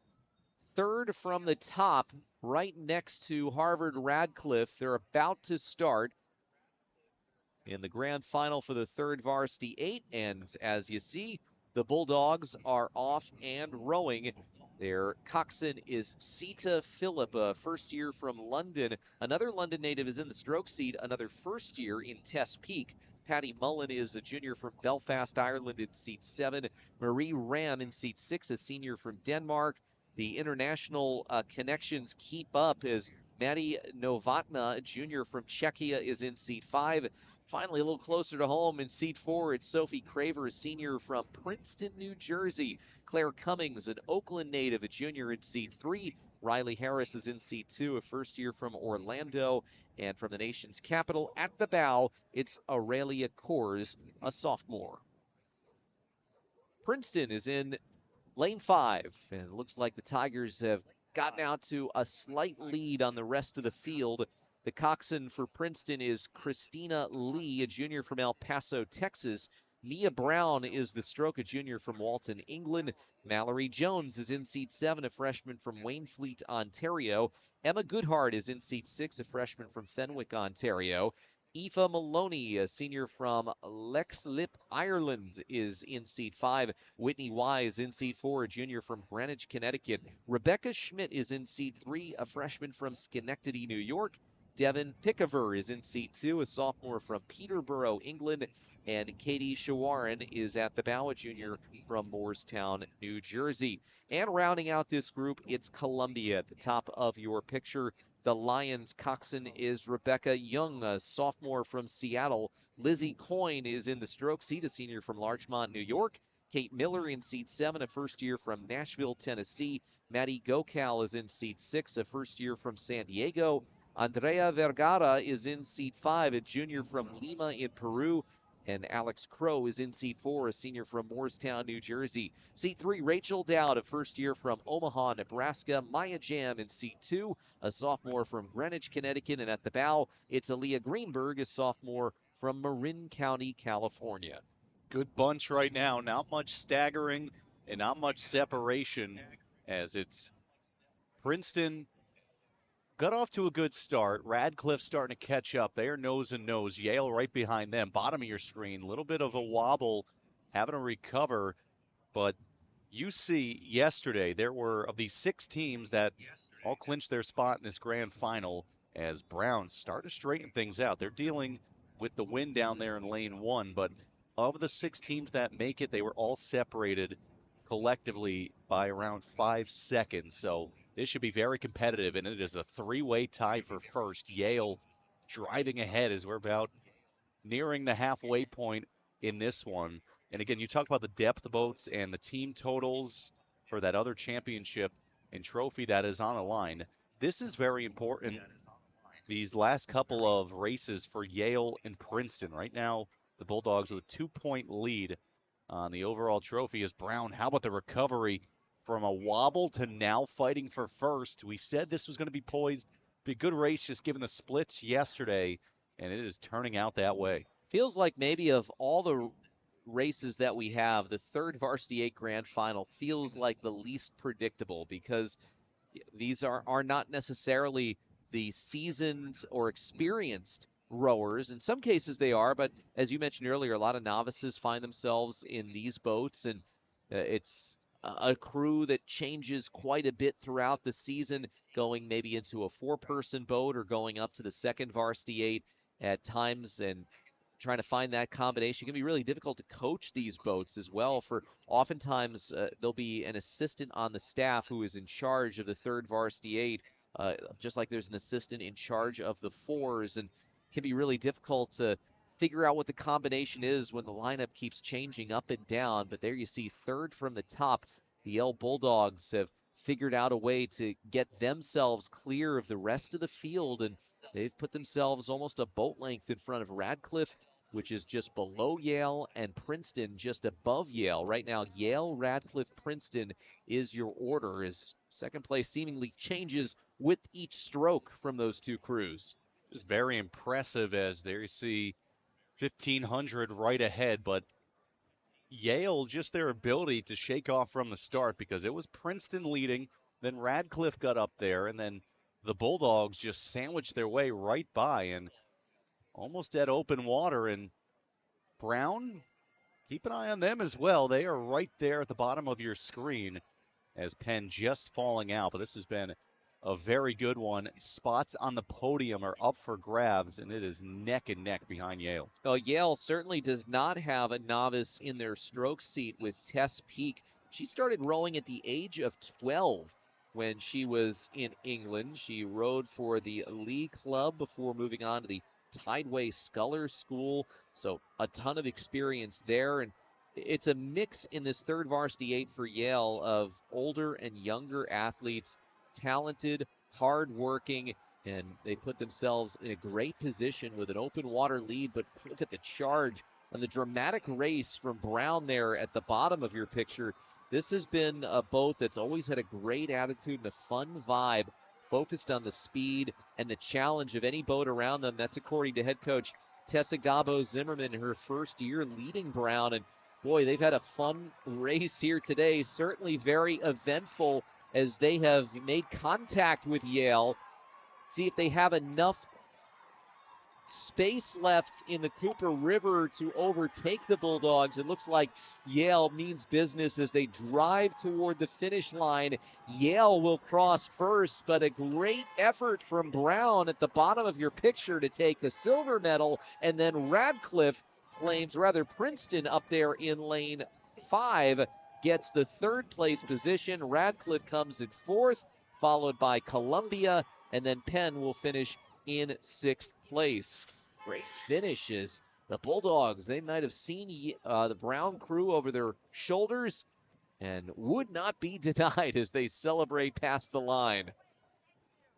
third from the top, right next to Harvard Radcliffe. They're about to start in the grand final for the third varsity 8. And as you see, the Bulldogs are off and rowing. Their coxswain is Sita Phillip, a first year from London. Another London native is in the stroke seat, another first year in Tess Peak. Patty Mullen is a junior from Belfast, Ireland, in seat 7. Marie Ram in seat 6, a senior from Denmark. The international connections keep up as Maddie Novotna, a junior from Czechia, is in seat 5. Finally, a little closer to home in seat 4, it's Sophie Craver, a senior from Princeton, New Jersey. Claire Cummings, an Oakland native, a junior, in seat 3. Riley Harris is in seat 2, a first year from Orlando. And from the nation's capital, at the bow, it's Aurelia Kors, a sophomore. Princeton is in lane 5, and it looks like the Tigers have gotten out to a slight lead on the rest of the field. The coxswain for Princeton is Christina Lee, a junior from El Paso, Texas. Mia Brown is the stroke, a junior from Walton, England. Mallory Jones is in seat 7, a freshman from Waynflete, Ontario. Emma Goodhart is in seat 6, a freshman from Fenwick, Ontario. Aoife Maloney, a senior from Leixlip, Ireland, is in seat 5. Whitney Wise in seat 4, a junior from Greenwich, Connecticut. Rebecca Schmidt is in seat 3, a freshman from Schenectady, New York. Devin Pickaver is in seat 2, a sophomore from Peterborough, England. And Katie Shawaran is at the bow, a junior from Moorestown, New Jersey. And rounding out this group, it's Columbia at the top of your picture. The Lions coxswain is Rebecca Young, a sophomore from Seattle. Lizzie Coyne is in the stroke seat, a senior from Larchmont, New York. Kate Miller in seat 7, a first year from Nashville, Tennessee. Maddie Gokal is in seat 6, a first year from San Diego. Andrea Vergara is in seat 5, a junior from Lima in Peru. And Alex Crow is in seat 4, a senior from Moorestown, New Jersey. Seat 3, Rachel Dowd, a first year from Omaha, Nebraska. Maya Jam in seat 2, a sophomore from Greenwich, Connecticut. And at the bow, it's Aaliyah Greenberg, a sophomore from Marin County, California. Good bunch right now. Not much staggering and not much separation, as it's Princeton got off to a good start. Radcliffe starting to catch up. They are nose and nose. Yale right behind them. Bottom of your screen. A little bit of a wobble, having to recover. But you see yesterday, there were, of these 6 teams that all clinched their spot in this grand final, as Browns start to straighten things out. They're dealing with the win down there in lane 1, but of the 6 teams that make it, they were all separated collectively by around 5 seconds. So this should be very competitive, and it is a 3-way tie for first. Yale driving ahead as we're about nearing the halfway point in this one. And again, you talk about the depth of boats and the team totals for that other championship and trophy that is on the line. This is very important. These last couple of races for Yale and Princeton. Right now, the Bulldogs with a 2-point lead on the overall trophy. Is Brown, how about the recovery from a wobble to now fighting for first? We said this was going to be poised, be a good race just given the splits yesterday, and it is turning out that way. Feels like maybe of all the races that we have, the third Varsity 8 Grand Final feels like the least predictable, because these are not necessarily the seasoned or experienced rowers. In some cases they are, but as you mentioned earlier, a lot of novices find themselves in these boats, and it's a crew that changes quite a bit throughout the season, going maybe into a 4-person boat or going up to the second Varsity 8. at times, and trying to find that combination can be really difficult to coach these boats as well. For oftentimes there'll be an assistant on the staff who is in charge of the third varsity eight, just like there's an assistant in charge of the fours, and it can be really difficult to figure out what the combination is when the lineup keeps changing up and down. But there you see third from the top. The Yale Bulldogs have figured out a way to get themselves clear of the rest of the field, and they've put themselves almost a boat length in front of Radcliffe, which is just below Yale, and Princeton just above Yale. Right now, Yale, Radcliffe, Princeton is your order, as second place seemingly changes with each stroke from those two crews. Just very impressive, as there you see 1,500 right ahead, but Yale, just their ability to shake off from the start, because it was Princeton leading, then Radcliffe got up there, and then the Bulldogs just sandwiched their way right by and almost at open water. And Brown, keep an eye on them as well. They are right there at the bottom of your screen, as Penn just falling out. But this has been a very good one. Spots on the podium are up for grabs, and it is neck and neck behind Yale. Yale certainly does not have a novice in their stroke seat with Tess Peak. She started rowing at the age of 12 when she was in England. She rowed for the Lee Club before moving on to the Tideway Sculler School, so a ton of experience there. And it's a mix in this third varsity eight for Yale of older and younger athletes, talented, hardworking, and they put themselves in a great position with an open water lead. But look at the charge and the dramatic race from Brown there at the bottom of your picture. This has been a boat that's always had a great attitude and a fun vibe, focused on the speed and the challenge of any boat around them. That's according to head coach Tessa Gabo Zimmerman in her first year leading Brown. And boy, they've had a fun race here today. Certainly very eventful, as they have made contact with Yale. See if they have enough space left in the Cooper River to overtake the Bulldogs. It looks like Yale means business as they drive toward the finish line. Yale will cross first, but a great effort from Brown at the bottom of your picture to take the silver medal, and then Radcliffe claims, rather Princeton up there in lane 5 gets the third place position. Radcliffe comes in fourth, followed by Columbia, and then Penn will finish in sixth place. Great finishes. The Bulldogs, they might have seen the Brown crew over their shoulders and would not be denied as they celebrate past the line.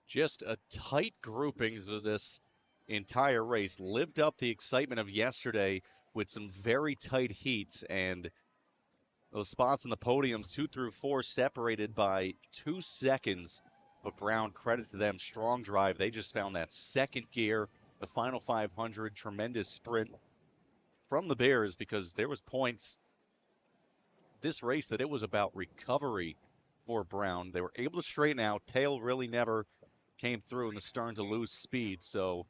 Just a tight grouping of this entire race. Lived up the excitement of yesterday with some very tight heats, and those spots on the podium, 2 through 4, separated by 2 seconds. But Brown, credit to them, strong drive. They just found that second gear, the final 500, tremendous sprint from the Bears, because there was points this race that it was about recovery for Brown. They were able to straighten out. Tail really never came through in the stern to lose speed. So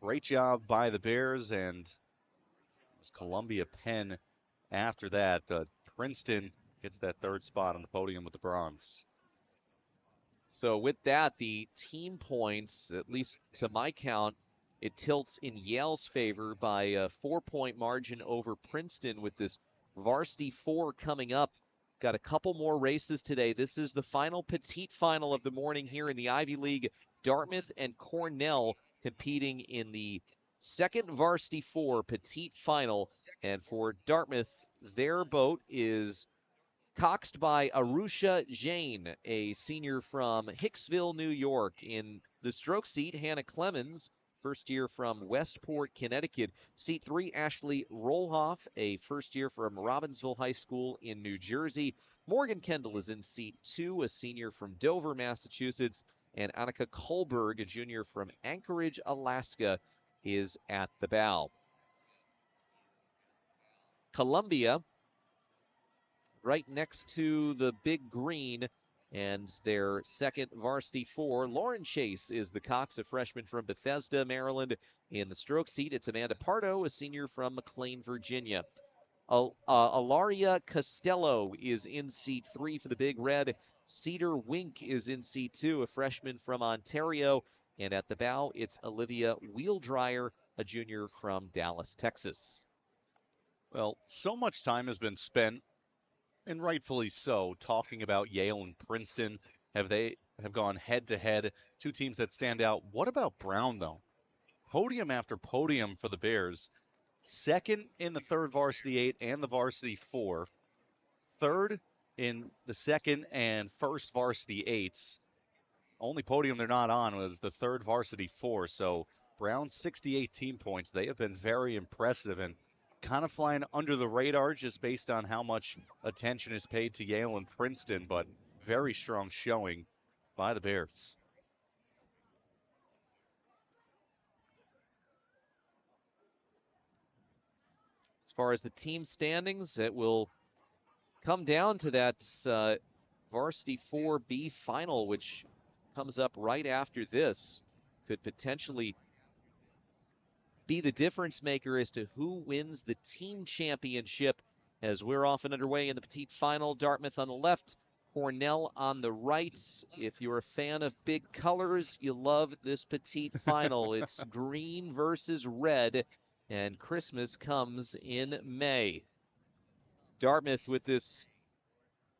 great job by the Bears, and it was Columbia Penn after that. Princeton gets that third spot on the podium with the bronze. So with that, the team points, at least to my count, it tilts in Yale's favor by a 4-point margin over Princeton with this varsity 4 coming up. Got a couple more races today. This is the final petite final of the morning here in the Ivy League. Dartmouth and Cornell competing in the second varsity 4 petite final. And for Dartmouth, their boat is coxed by Arusha Jain, a senior from Hicksville, New York. In the stroke seat, Hannah Clemens, first year from Westport, Connecticut. Seat 3, Ashley Rollhoff, a first year from Robbinsville High School in New Jersey. Morgan Kendall is in seat 2, a senior from Dover, Massachusetts. And Annika Kohlberg, a junior from Anchorage, Alaska, is at the bow. Columbia, right next to the big green, and their second varsity 4. Lauren Chase is the cox, a freshman from Bethesda, Maryland. In the stroke seat, it's Amanda Pardo, a senior from McLean, Virginia. Ilaria Costello is in seat 3 for the Big Red. Cedar Wink is in seat 2, a freshman from Ontario. And at the bow, it's Olivia Wheeldryer, a junior from Dallas, Texas. Well, so much time has been spent, and rightfully so, talking about Yale and Princeton. Have gone head to head, two teams that stand out. What about Brown though? Podium after podium for the Bears. Second in the third varsity 8 and the varsity 4. Third in the second and first varsity 8s. Only podium they're not on was the third varsity 4. So Brown's 68 team points. They have been very impressive and kind of flying under the radar just based on how much attention is paid to Yale and Princeton, but very strong showing by the Bears. As far as the team standings, it will come down to that varsity 4B final, which comes up right after this. Could potentially be the difference maker as to who wins the team championship, as we're off and underway in the petite final. Dartmouth on the left, Cornell on the right. If you're a fan of big colors, you love this petite final. It's green versus red, and Christmas comes in May. Dartmouth with this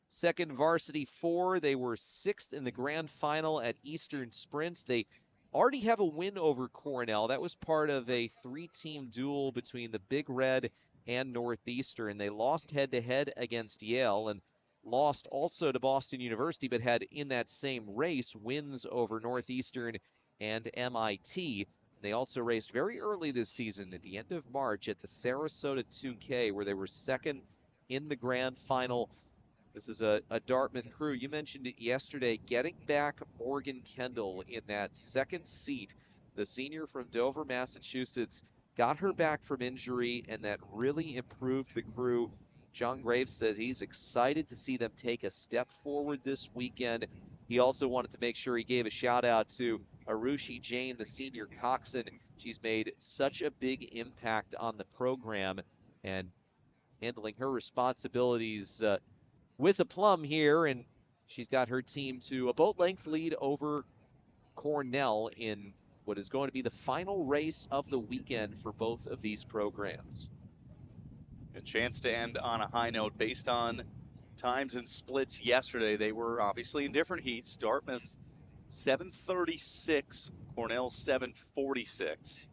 second varsity 4. They were 6th in the grand final at Eastern Sprints. They already have a win over Cornell. That was part of a 3-team duel between the Big Red and Northeastern. They lost head-to-head against Yale and lost also to Boston University, but had in that same race wins over Northeastern and MIT. They also raced very early this season at the end of March at the Sarasota 2K, where they were second in the grand final. This is a Dartmouth crew. You mentioned it yesterday, getting back Morgan Kendall in that second seat. The senior from Dover, Massachusetts, got her back from injury, and that really improved the crew. John Graves said he's excited to see them take a step forward this weekend. He also wanted to make sure he gave a shout out to Arushi Jain, the senior coxswain. She's made such a big impact on the program and handling her responsibilities with aplomb here, and she's got her team to a boat length lead over Cornell in what is going to be the final race of the weekend for both of these programs. A chance to end on a high note based on times and splits yesterday. They were obviously in different heats. Dartmouth 736, Cornell 746.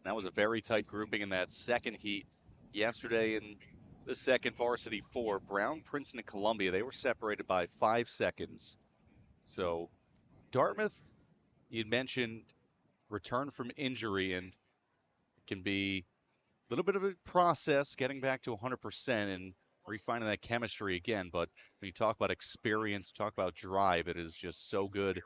That was a very tight grouping in that second heat yesterday. In the second varsity 4, Brown, Princeton, and Columbia, they were separated by 5 seconds. So Dartmouth, you'd mentioned return from injury, and it can be a little bit of a process getting back to 100% and refining that chemistry again. But when you talk about experience, talk about drive, it is just so good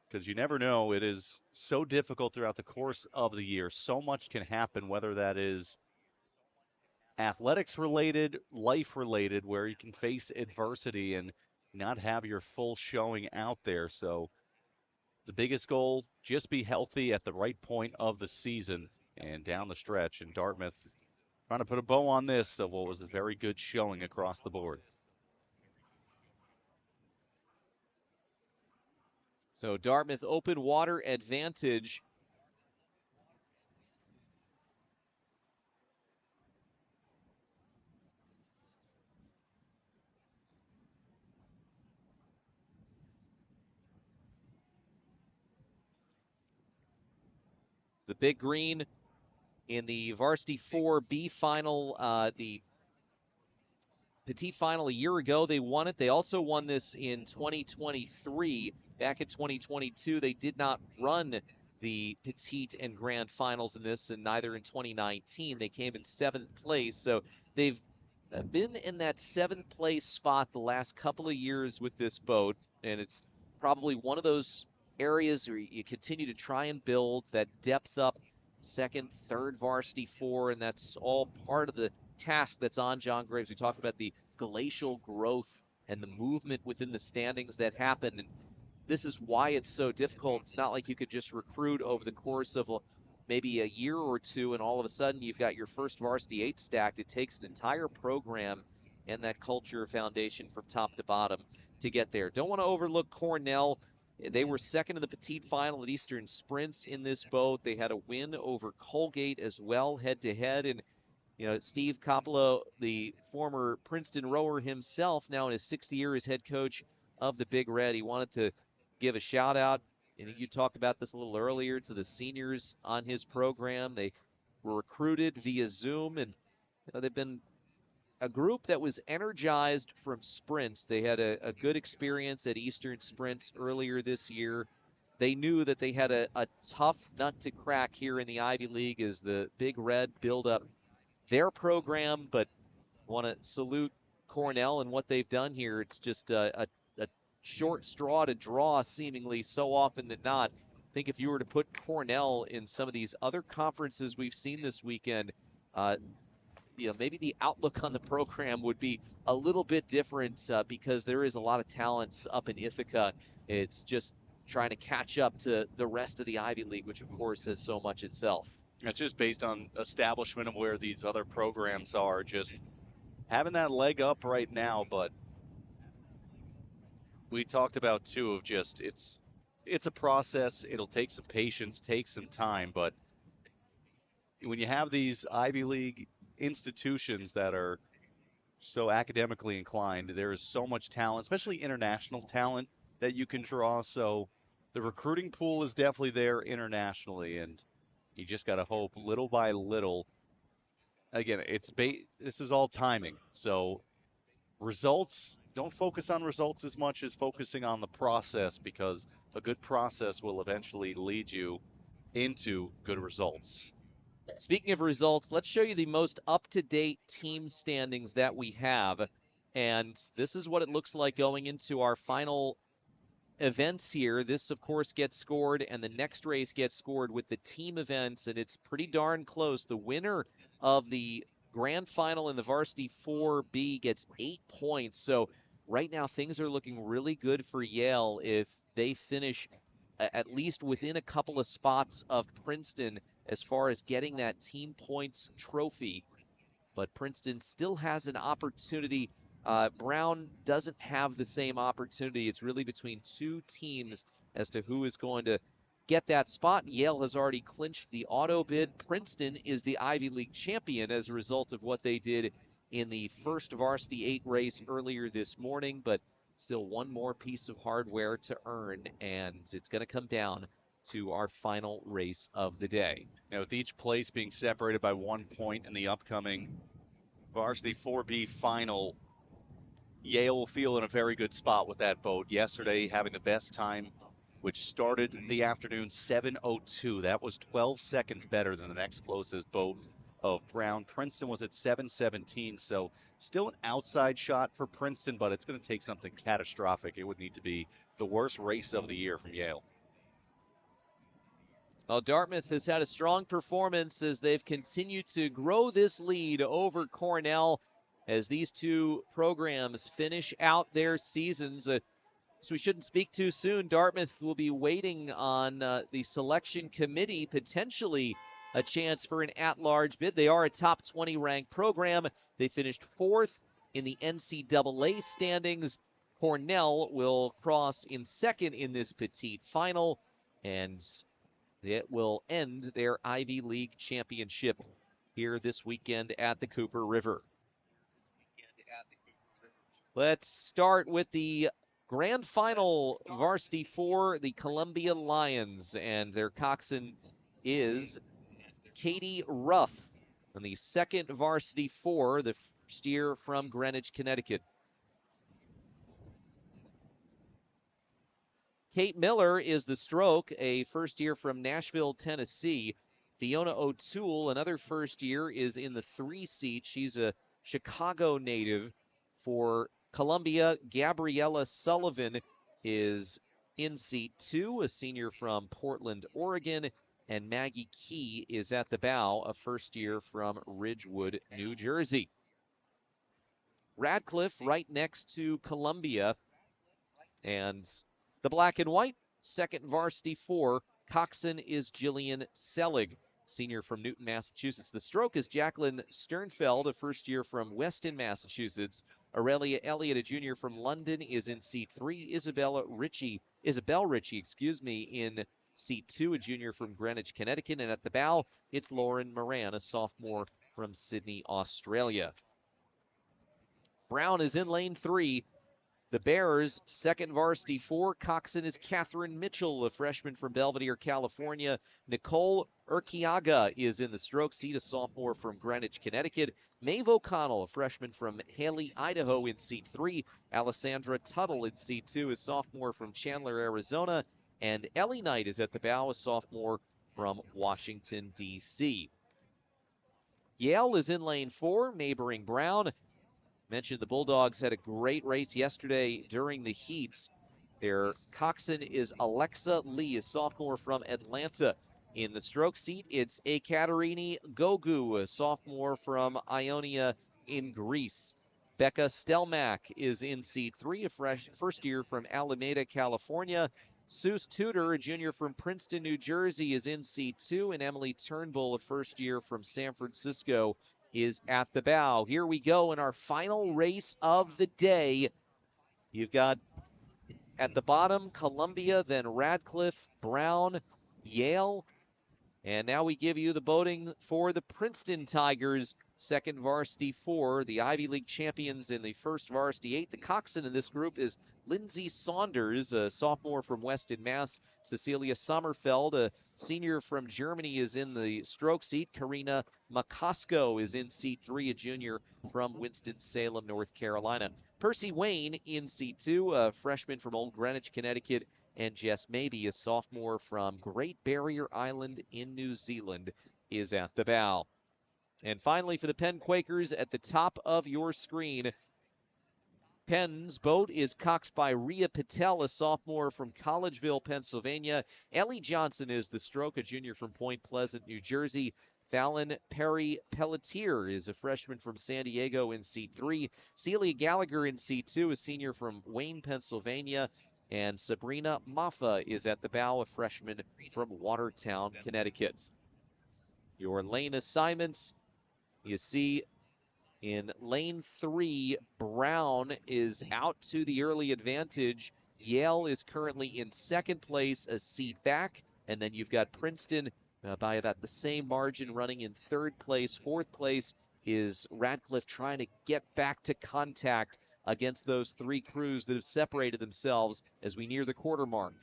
because you never know. It is so difficult throughout the course of the year. So much can happen, whether that is athletics related, life related, where you can face adversity and not have your full showing out there. So the biggest goal, just be healthy at the right point of the season and down the stretch. And Dartmouth trying to put a bow on this of what was a very good showing across the board. So Dartmouth open water advantage. The Big Green in the varsity 4B final, the petite final a year ago. They won it. They also won this in 2023. Back in 2022, they did not run the petite and grand finals in this, and neither in 2019. They came in 7th place. So they've been in that 7th place spot the last couple of years with this boat, and it's probably one of those areas where you continue to try and build that depth up, second, third varsity 4, and that's all part of the task that's on John Graves. We talked about the glacial growth and the movement within the standings that happen, and this is why it's so difficult. It's not like you could just recruit over the course of maybe a year or two and all of a sudden you've got your first varsity 8 stacked. It takes an entire program and that culture foundation from top to bottom to get there. Don't want to overlook Cornell. They were second in the petite final at Eastern Sprints in this boat. They had a win over Colgate as well, head-to-head. And, Steve Coppola, the former Princeton rower himself, now in his 6th year as head coach of the Big Red, he wanted to give a shout-out. I think you talked about this a little earlier, to the seniors on his program. They were recruited via Zoom, and they've been a group that was energized from sprints. They had a good experience at Eastern Sprints earlier this year. They knew that they had a tough nut to crack here in the Ivy League as the Big Red build up their program, but want to salute Cornell and what they've done here. It's just a short straw to draw, seemingly so often than not. I think if you were to put Cornell in some of these other conferences we've seen this weekend, maybe the outlook on the program would be a little bit different because there is a lot of talents up in Ithaca. It's just trying to catch up to the rest of the Ivy League, which of course has so much itself. It's just based on establishment of where these other programs are, just having that leg up right now. But we talked about too of just it's a process. It'll take some patience, take some time, but when you have these Ivy League institutions that are so academically inclined, there is so much talent, especially international talent, that you can draw. So the recruiting pool is definitely there internationally, and you just got to hope little by little. Again, this is all timing. So results, don't focus on results as much as focusing on the process, because a good process will eventually lead you into good results. Speaking of results, let's show you the most up-to-date team standings that we have. And this is what it looks like going into our final events here. This, of course, gets scored, and the next race gets scored with the team events, and it's pretty darn close. The winner of the grand final in the Varsity 4B gets 8 points. So right now, things are looking really good for Yale if they finish at least within a couple of spots of Princeton as far as getting that team points trophy. But Princeton still has an opportunity. Brown doesn't have the same opportunity. It's really between two teams as to who is going to get that spot. Yale has already clinched the auto bid. Princeton is the Ivy League champion as a result of what they did in the first Varsity 8 race earlier this morning, but still one more piece of hardware to earn, and it's going to come down to our final race of the day. Now, with each place being separated by 1 point in the upcoming Varsity 4B final, Yale will feel in a very good spot with that boat. Yesterday, having the best time, which started the afternoon 7:02. That was 12 seconds better than the next closest boat of Brown. Princeton was at 7:17, so still an outside shot for Princeton, but it's going to take something catastrophic. It would need to be the worst race of the year from Yale. Well, Dartmouth has had a strong performance as they've continued to grow this lead over Cornell as these two programs finish out their seasons. So we shouldn't speak too soon. Dartmouth will be waiting on the selection committee, potentially a chance for an at-large bid. They are a top 20 ranked program. They finished 4th in the NCAA standings. Cornell will cross in 2nd in this petite final, and it will end their Ivy League championship here this weekend at the Cooper River. Let's start with the grand final Varsity 4, the Columbia Lions, and their coxswain is Katie Ruff on the second Varsity 4, the first year from Greenwich, Connecticut. Kate Miller is the stroke, a first year from Nashville, Tennessee. Fiona O'Toole, another first year, is in the 3 seat. She's a Chicago native. For Columbia, Gabriella Sullivan is in seat 2, a senior from Portland, Oregon. And Maggie Key is at the bow, a first year from Ridgewood, New Jersey. Radcliffe right next to Columbia. And the black and white, second Varsity 4, coxswain is Jillian Selig, senior from Newton, Massachusetts. The stroke is Jacqueline Sternfeld, a first year from Weston, Massachusetts. Aurelia Elliott, a junior from London, is in seat 3. Isabel Ritchie, in seat 2, a junior from Greenwich, Connecticut. And at the bow, it's Lauren Moran, a sophomore from Sydney, Australia. Brown is in lane 3. The Bears, second varsity 4. Coxswain is Catherine Mitchell, a freshman from Belvedere, California. Nicole Urquiaga is in the stroke seat, a sophomore from Greenwich, Connecticut. Maeve O'Connell, a freshman from Haley, Idaho, in seat 3. Alessandra Tuttle in seat 2, a sophomore from Chandler, Arizona. And Ellie Knight is at the bow, a sophomore from Washington, D.C. Yale is in lane 4, neighboring Brown. Mentioned the Bulldogs had a great race yesterday during the heats. Their coxswain is Alexa Lee, a sophomore from Atlanta. In the stroke seat, it's Ekaterini Gogu, a sophomore from Ionia in Greece. Becca Stelmack is in seat 3, a first year from Alameda, California. Seuss Tudor, a junior from Princeton, New Jersey, is in seat 2, and Emily Turnbull, a first year from San Francisco, is at the bow. Here we go in our final race of the day. You've got at the bottom Columbia, then Radcliffe, Brown, Yale, and now we give you the boating for the Princeton Tigers, second varsity 4, the Ivy League champions in the first varsity 8. The coxswain in this group is Lindsay Saunders, a sophomore from Weston, Mass. Cecilia Sommerfeld, a senior from Germany, is in the stroke seat. Karina Makosko is in seat 3, a junior from Winston-Salem, North Carolina. Percy Wayne in seat 2, a freshman from Old Greenwich, Connecticut. And Jess Maybe, a sophomore from Great Barrier Island in New Zealand, is at the bow. And finally, for the Penn Quakers, at the top of your screen, Penn's boat is coxed by Rhea Patel, a sophomore from Collegeville, Pennsylvania. Ellie Johnson is the stroke, a junior from Point Pleasant, New Jersey. Fallon Perry Pelletier is a freshman from San Diego in seat 3. Celia Gallagher in seat 2, a senior from Wayne, Pennsylvania. And Sabrina Maffa is at the bow, a freshman from Watertown, Connecticut. Your lane assignments, you see in lane 3, Brown is out to the early advantage. Yale is currently in second place, a seat back. And then you've got Princeton by about the same margin running in third place. Fourth place is Radcliffe trying to get back to contact against those 3 crews that have separated themselves as we near the quarter mark.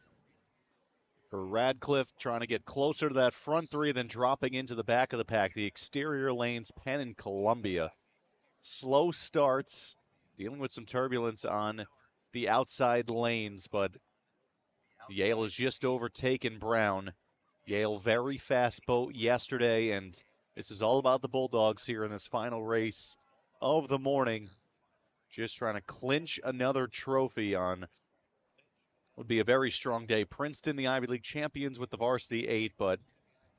For Radcliffe, trying to get closer to that front 3, then dropping into the back of the pack. The exterior lanes, Penn and Columbia. Slow starts, dealing with some turbulence on the outside lanes, but Yale has just overtaken Brown. Yale, very fast boat yesterday, and this is all about the Bulldogs here in this final race of the morning. Just trying to clinch another trophy on would be a very strong day. Princeton, the Ivy League champions with the varsity 8, but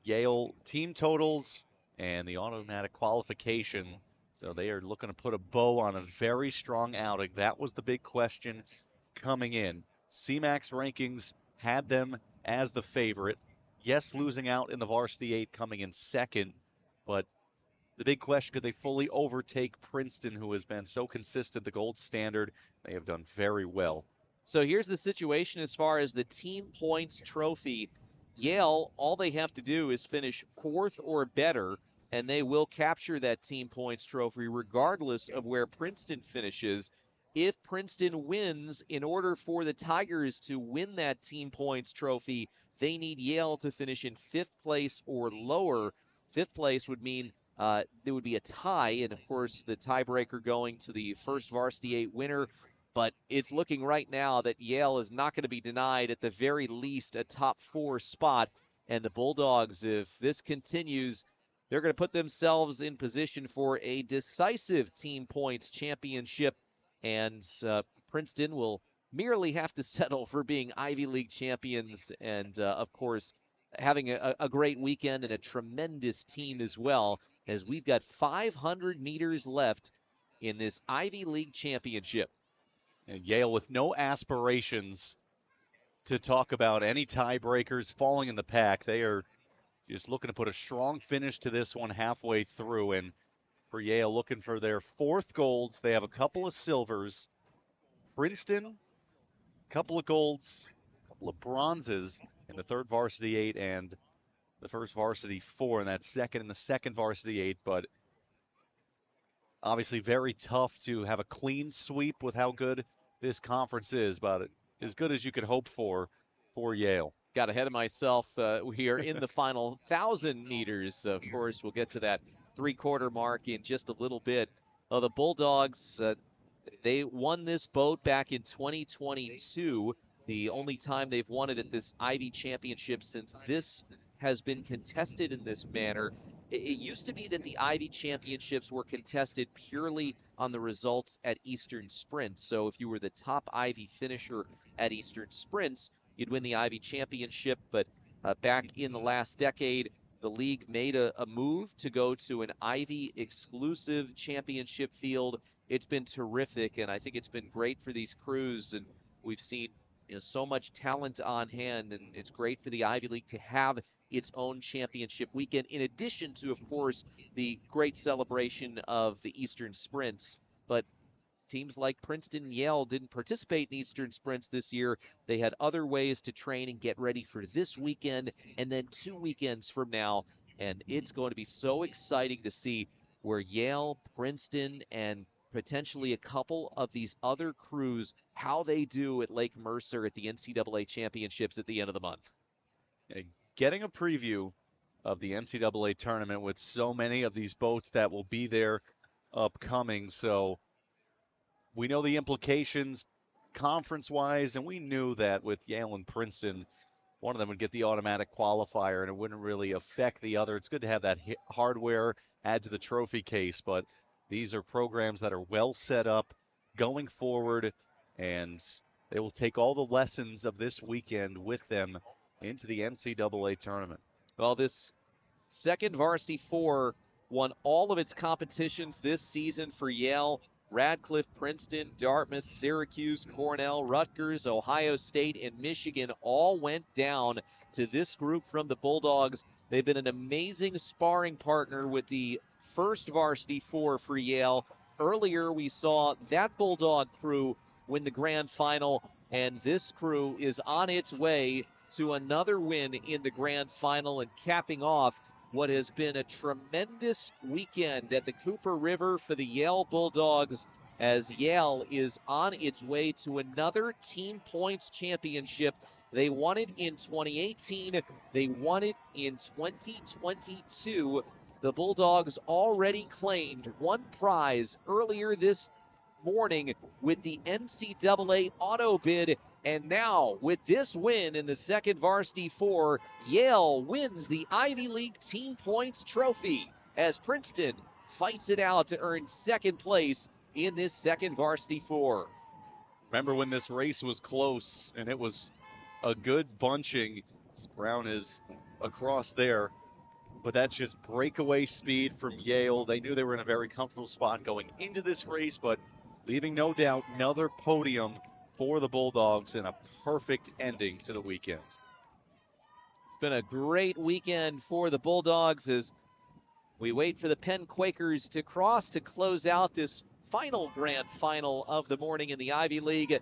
Yale team totals and the automatic qualification. So they are looking to put a bow on a very strong outing. That was the big question coming in. CMAX rankings had them as the favorite. Yes, losing out in the varsity 8, coming in second, but the big question, could they fully overtake Princeton, who has been so consistent, the gold standard? They have done very well. So here's the situation as far as the team points trophy. Yale, all they have to do is finish 4th or better, and they will capture that team points trophy regardless of where Princeton finishes. If Princeton wins, in order for the Tigers to win that team points trophy, they need Yale to finish in 5th place or lower. 5th place would mean there would be a tie, and of course the tiebreaker going to the first varsity 8 winner. But it's looking right now that Yale is not going to be denied at the very least a top 4 spot. And the Bulldogs, if this continues, they're going to put themselves in position for a decisive team points championship. And Princeton will merely have to settle for being Ivy League champions and, of course, having a great weekend and a tremendous team as well, as we've got 500 meters left in this Ivy League championship. And Yale with no aspirations to talk about any tiebreakers falling in the pack. They are just looking to put a strong finish to this one halfway through. And for Yale, looking for their 4th golds. They have a couple of silvers. Princeton, a couple of golds, a couple of bronzes in the 3rd varsity 8 and the 1st varsity 4, and that's second in the 2nd varsity 8. But obviously very tough to have a clean sweep with how good this conference is, but as good as you could hope for Yale. Got ahead of myself. We are in the final 1,000 meters. Of course, we'll get to that 3-quarter mark in just a little bit. The Bulldogs, they won this boat back in 2022, the only time they've won it at this Ivy Championship since this has been contested in this manner. It used to be that the Ivy Championships were contested purely on the results at Eastern Sprints. So if you were the top Ivy finisher at Eastern Sprints, you'd win the Ivy Championship. But back in the last decade, the league made a move to go to an Ivy exclusive championship field. It's been terrific, and I think it's been great for these crews. And we've seen so much talent on hand, and it's great for the Ivy League to have its own championship weekend, in addition to, of course, the great celebration of the Eastern Sprints. But teams like Princeton and Yale didn't participate in Eastern Sprints this year. They had other ways to train and get ready for this weekend and then 2 weekends from now. And it's going to be so exciting to see where Yale, Princeton, and potentially a couple of these other crews, how they do at Lake Mercer at the NCAA Championships at the end of the month. Getting a preview of the NCAA tournament with so many of these boats that will be there upcoming. So we know the implications conference-wise, and we knew that with Yale and Princeton, one of them would get the automatic qualifier, and it wouldn't really affect the other. It's good to have that hardware add to the trophy case, but these are programs that are well set up going forward, and they will take all the lessons of this weekend with them into the NCAA tournament. Well, this 2nd varsity 4 won all of its competitions this season for Yale. Radcliffe, Princeton, Dartmouth, Syracuse, Cornell, Rutgers, Ohio State, and Michigan all went down to this group from the Bulldogs. They've been an amazing sparring partner with the 1st varsity 4 for Yale. Earlier, we saw that Bulldog crew win the grand final, and this crew is on its way to another win in the grand final and capping off what has been a tremendous weekend at the Cooper River for the Yale Bulldogs, as Yale is on its way to another team points championship. They won it in 2018. They won it in 2022. The Bulldogs already claimed one prize earlier this morning with the NCAA auto bid. And now, with this win in the 2nd varsity 4, Yale wins the Ivy League Team Points Trophy as Princeton fights it out to earn 2nd place in this 2nd varsity 4. Remember when this race was close and it was a good bunching? Brown is across there, but that's just breakaway speed from Yale. They knew they were in a very comfortable spot going into this race, but leaving no doubt another podium for the Bulldogs and a perfect ending to the weekend. It's been a great weekend for the Bulldogs as we wait for the Penn Quakers to cross to close out this final grand final of the morning in the Ivy League.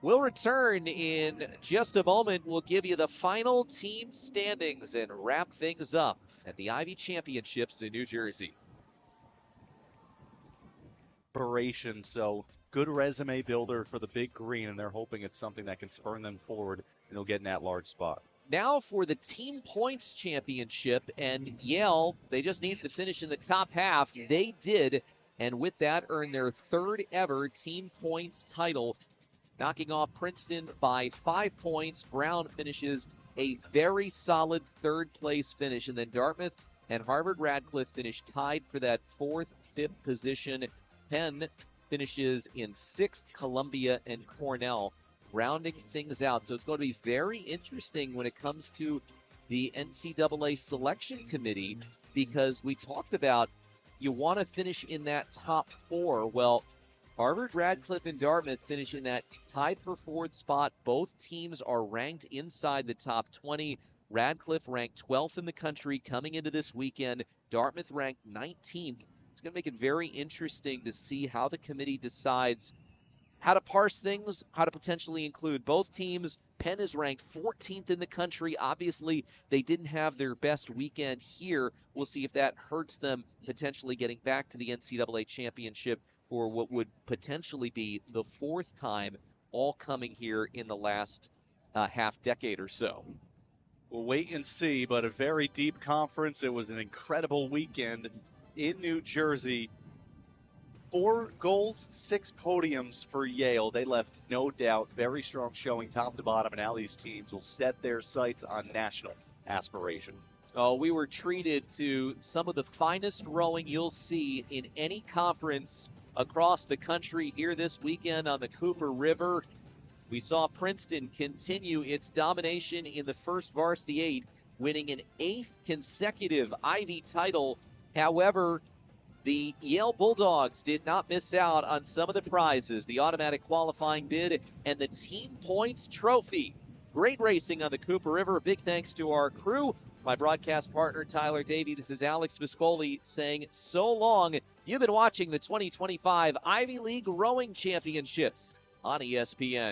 We'll return in just a moment. We'll give you the final team standings and wrap things up at the Ivy Championships in New Jersey. So good resume builder for the Big Green, and they're hoping it's something that can spur them forward and they'll get in that large spot. Now for the Team Points Championship, and Yale, they just needed to finish in the top half. They did, and with that earned their 3rd ever Team Points title, knocking off Princeton by 5 points. Brown finishes a very solid 3rd place finish, and then Dartmouth and Harvard Radcliffe finished tied for that 4th, 5th position. Penn finishes in 6th, Columbia and Cornell rounding things out. So it's going to be very interesting when it comes to the NCAA selection committee, because we talked about you want to finish in that top 4. Well, Harvard, Radcliffe, and Dartmouth finish in that tied for 4th spot. Both teams are ranked inside the top 20. Radcliffe ranked 12th in the country coming into this weekend. Dartmouth ranked 19th. It's going to make it very interesting to see how the committee decides how to parse things, how to potentially include both teams. Penn is ranked 14th in the country. Obviously, they didn't have their best weekend here. We'll see if that hurts them potentially getting back to the NCAA championship for what would potentially be the fourth time, all coming here in the last half decade or so. We'll wait and see, but a very deep conference. It was an incredible weekend in New Jersey. 4 golds, 6 podiums for Yale. They left no doubt. Very strong showing top to bottom, and now these teams will set their sights on national aspiration. Oh, we were treated to some of the finest rowing you'll see in any conference across the country here this weekend on the Cooper River. We saw Princeton continue its domination in the first Varsity 8, winning an 8th consecutive Ivy title. However, the Yale Bulldogs did not miss out on some of the prizes, the automatic qualifying bid and the team points trophy. Great racing on the Cooper River. A big thanks to our crew. My broadcast partner, Tyler Davey. This is Alex Viscoli saying so long. You've been watching the 2025 Ivy League Rowing Championships on ESPN.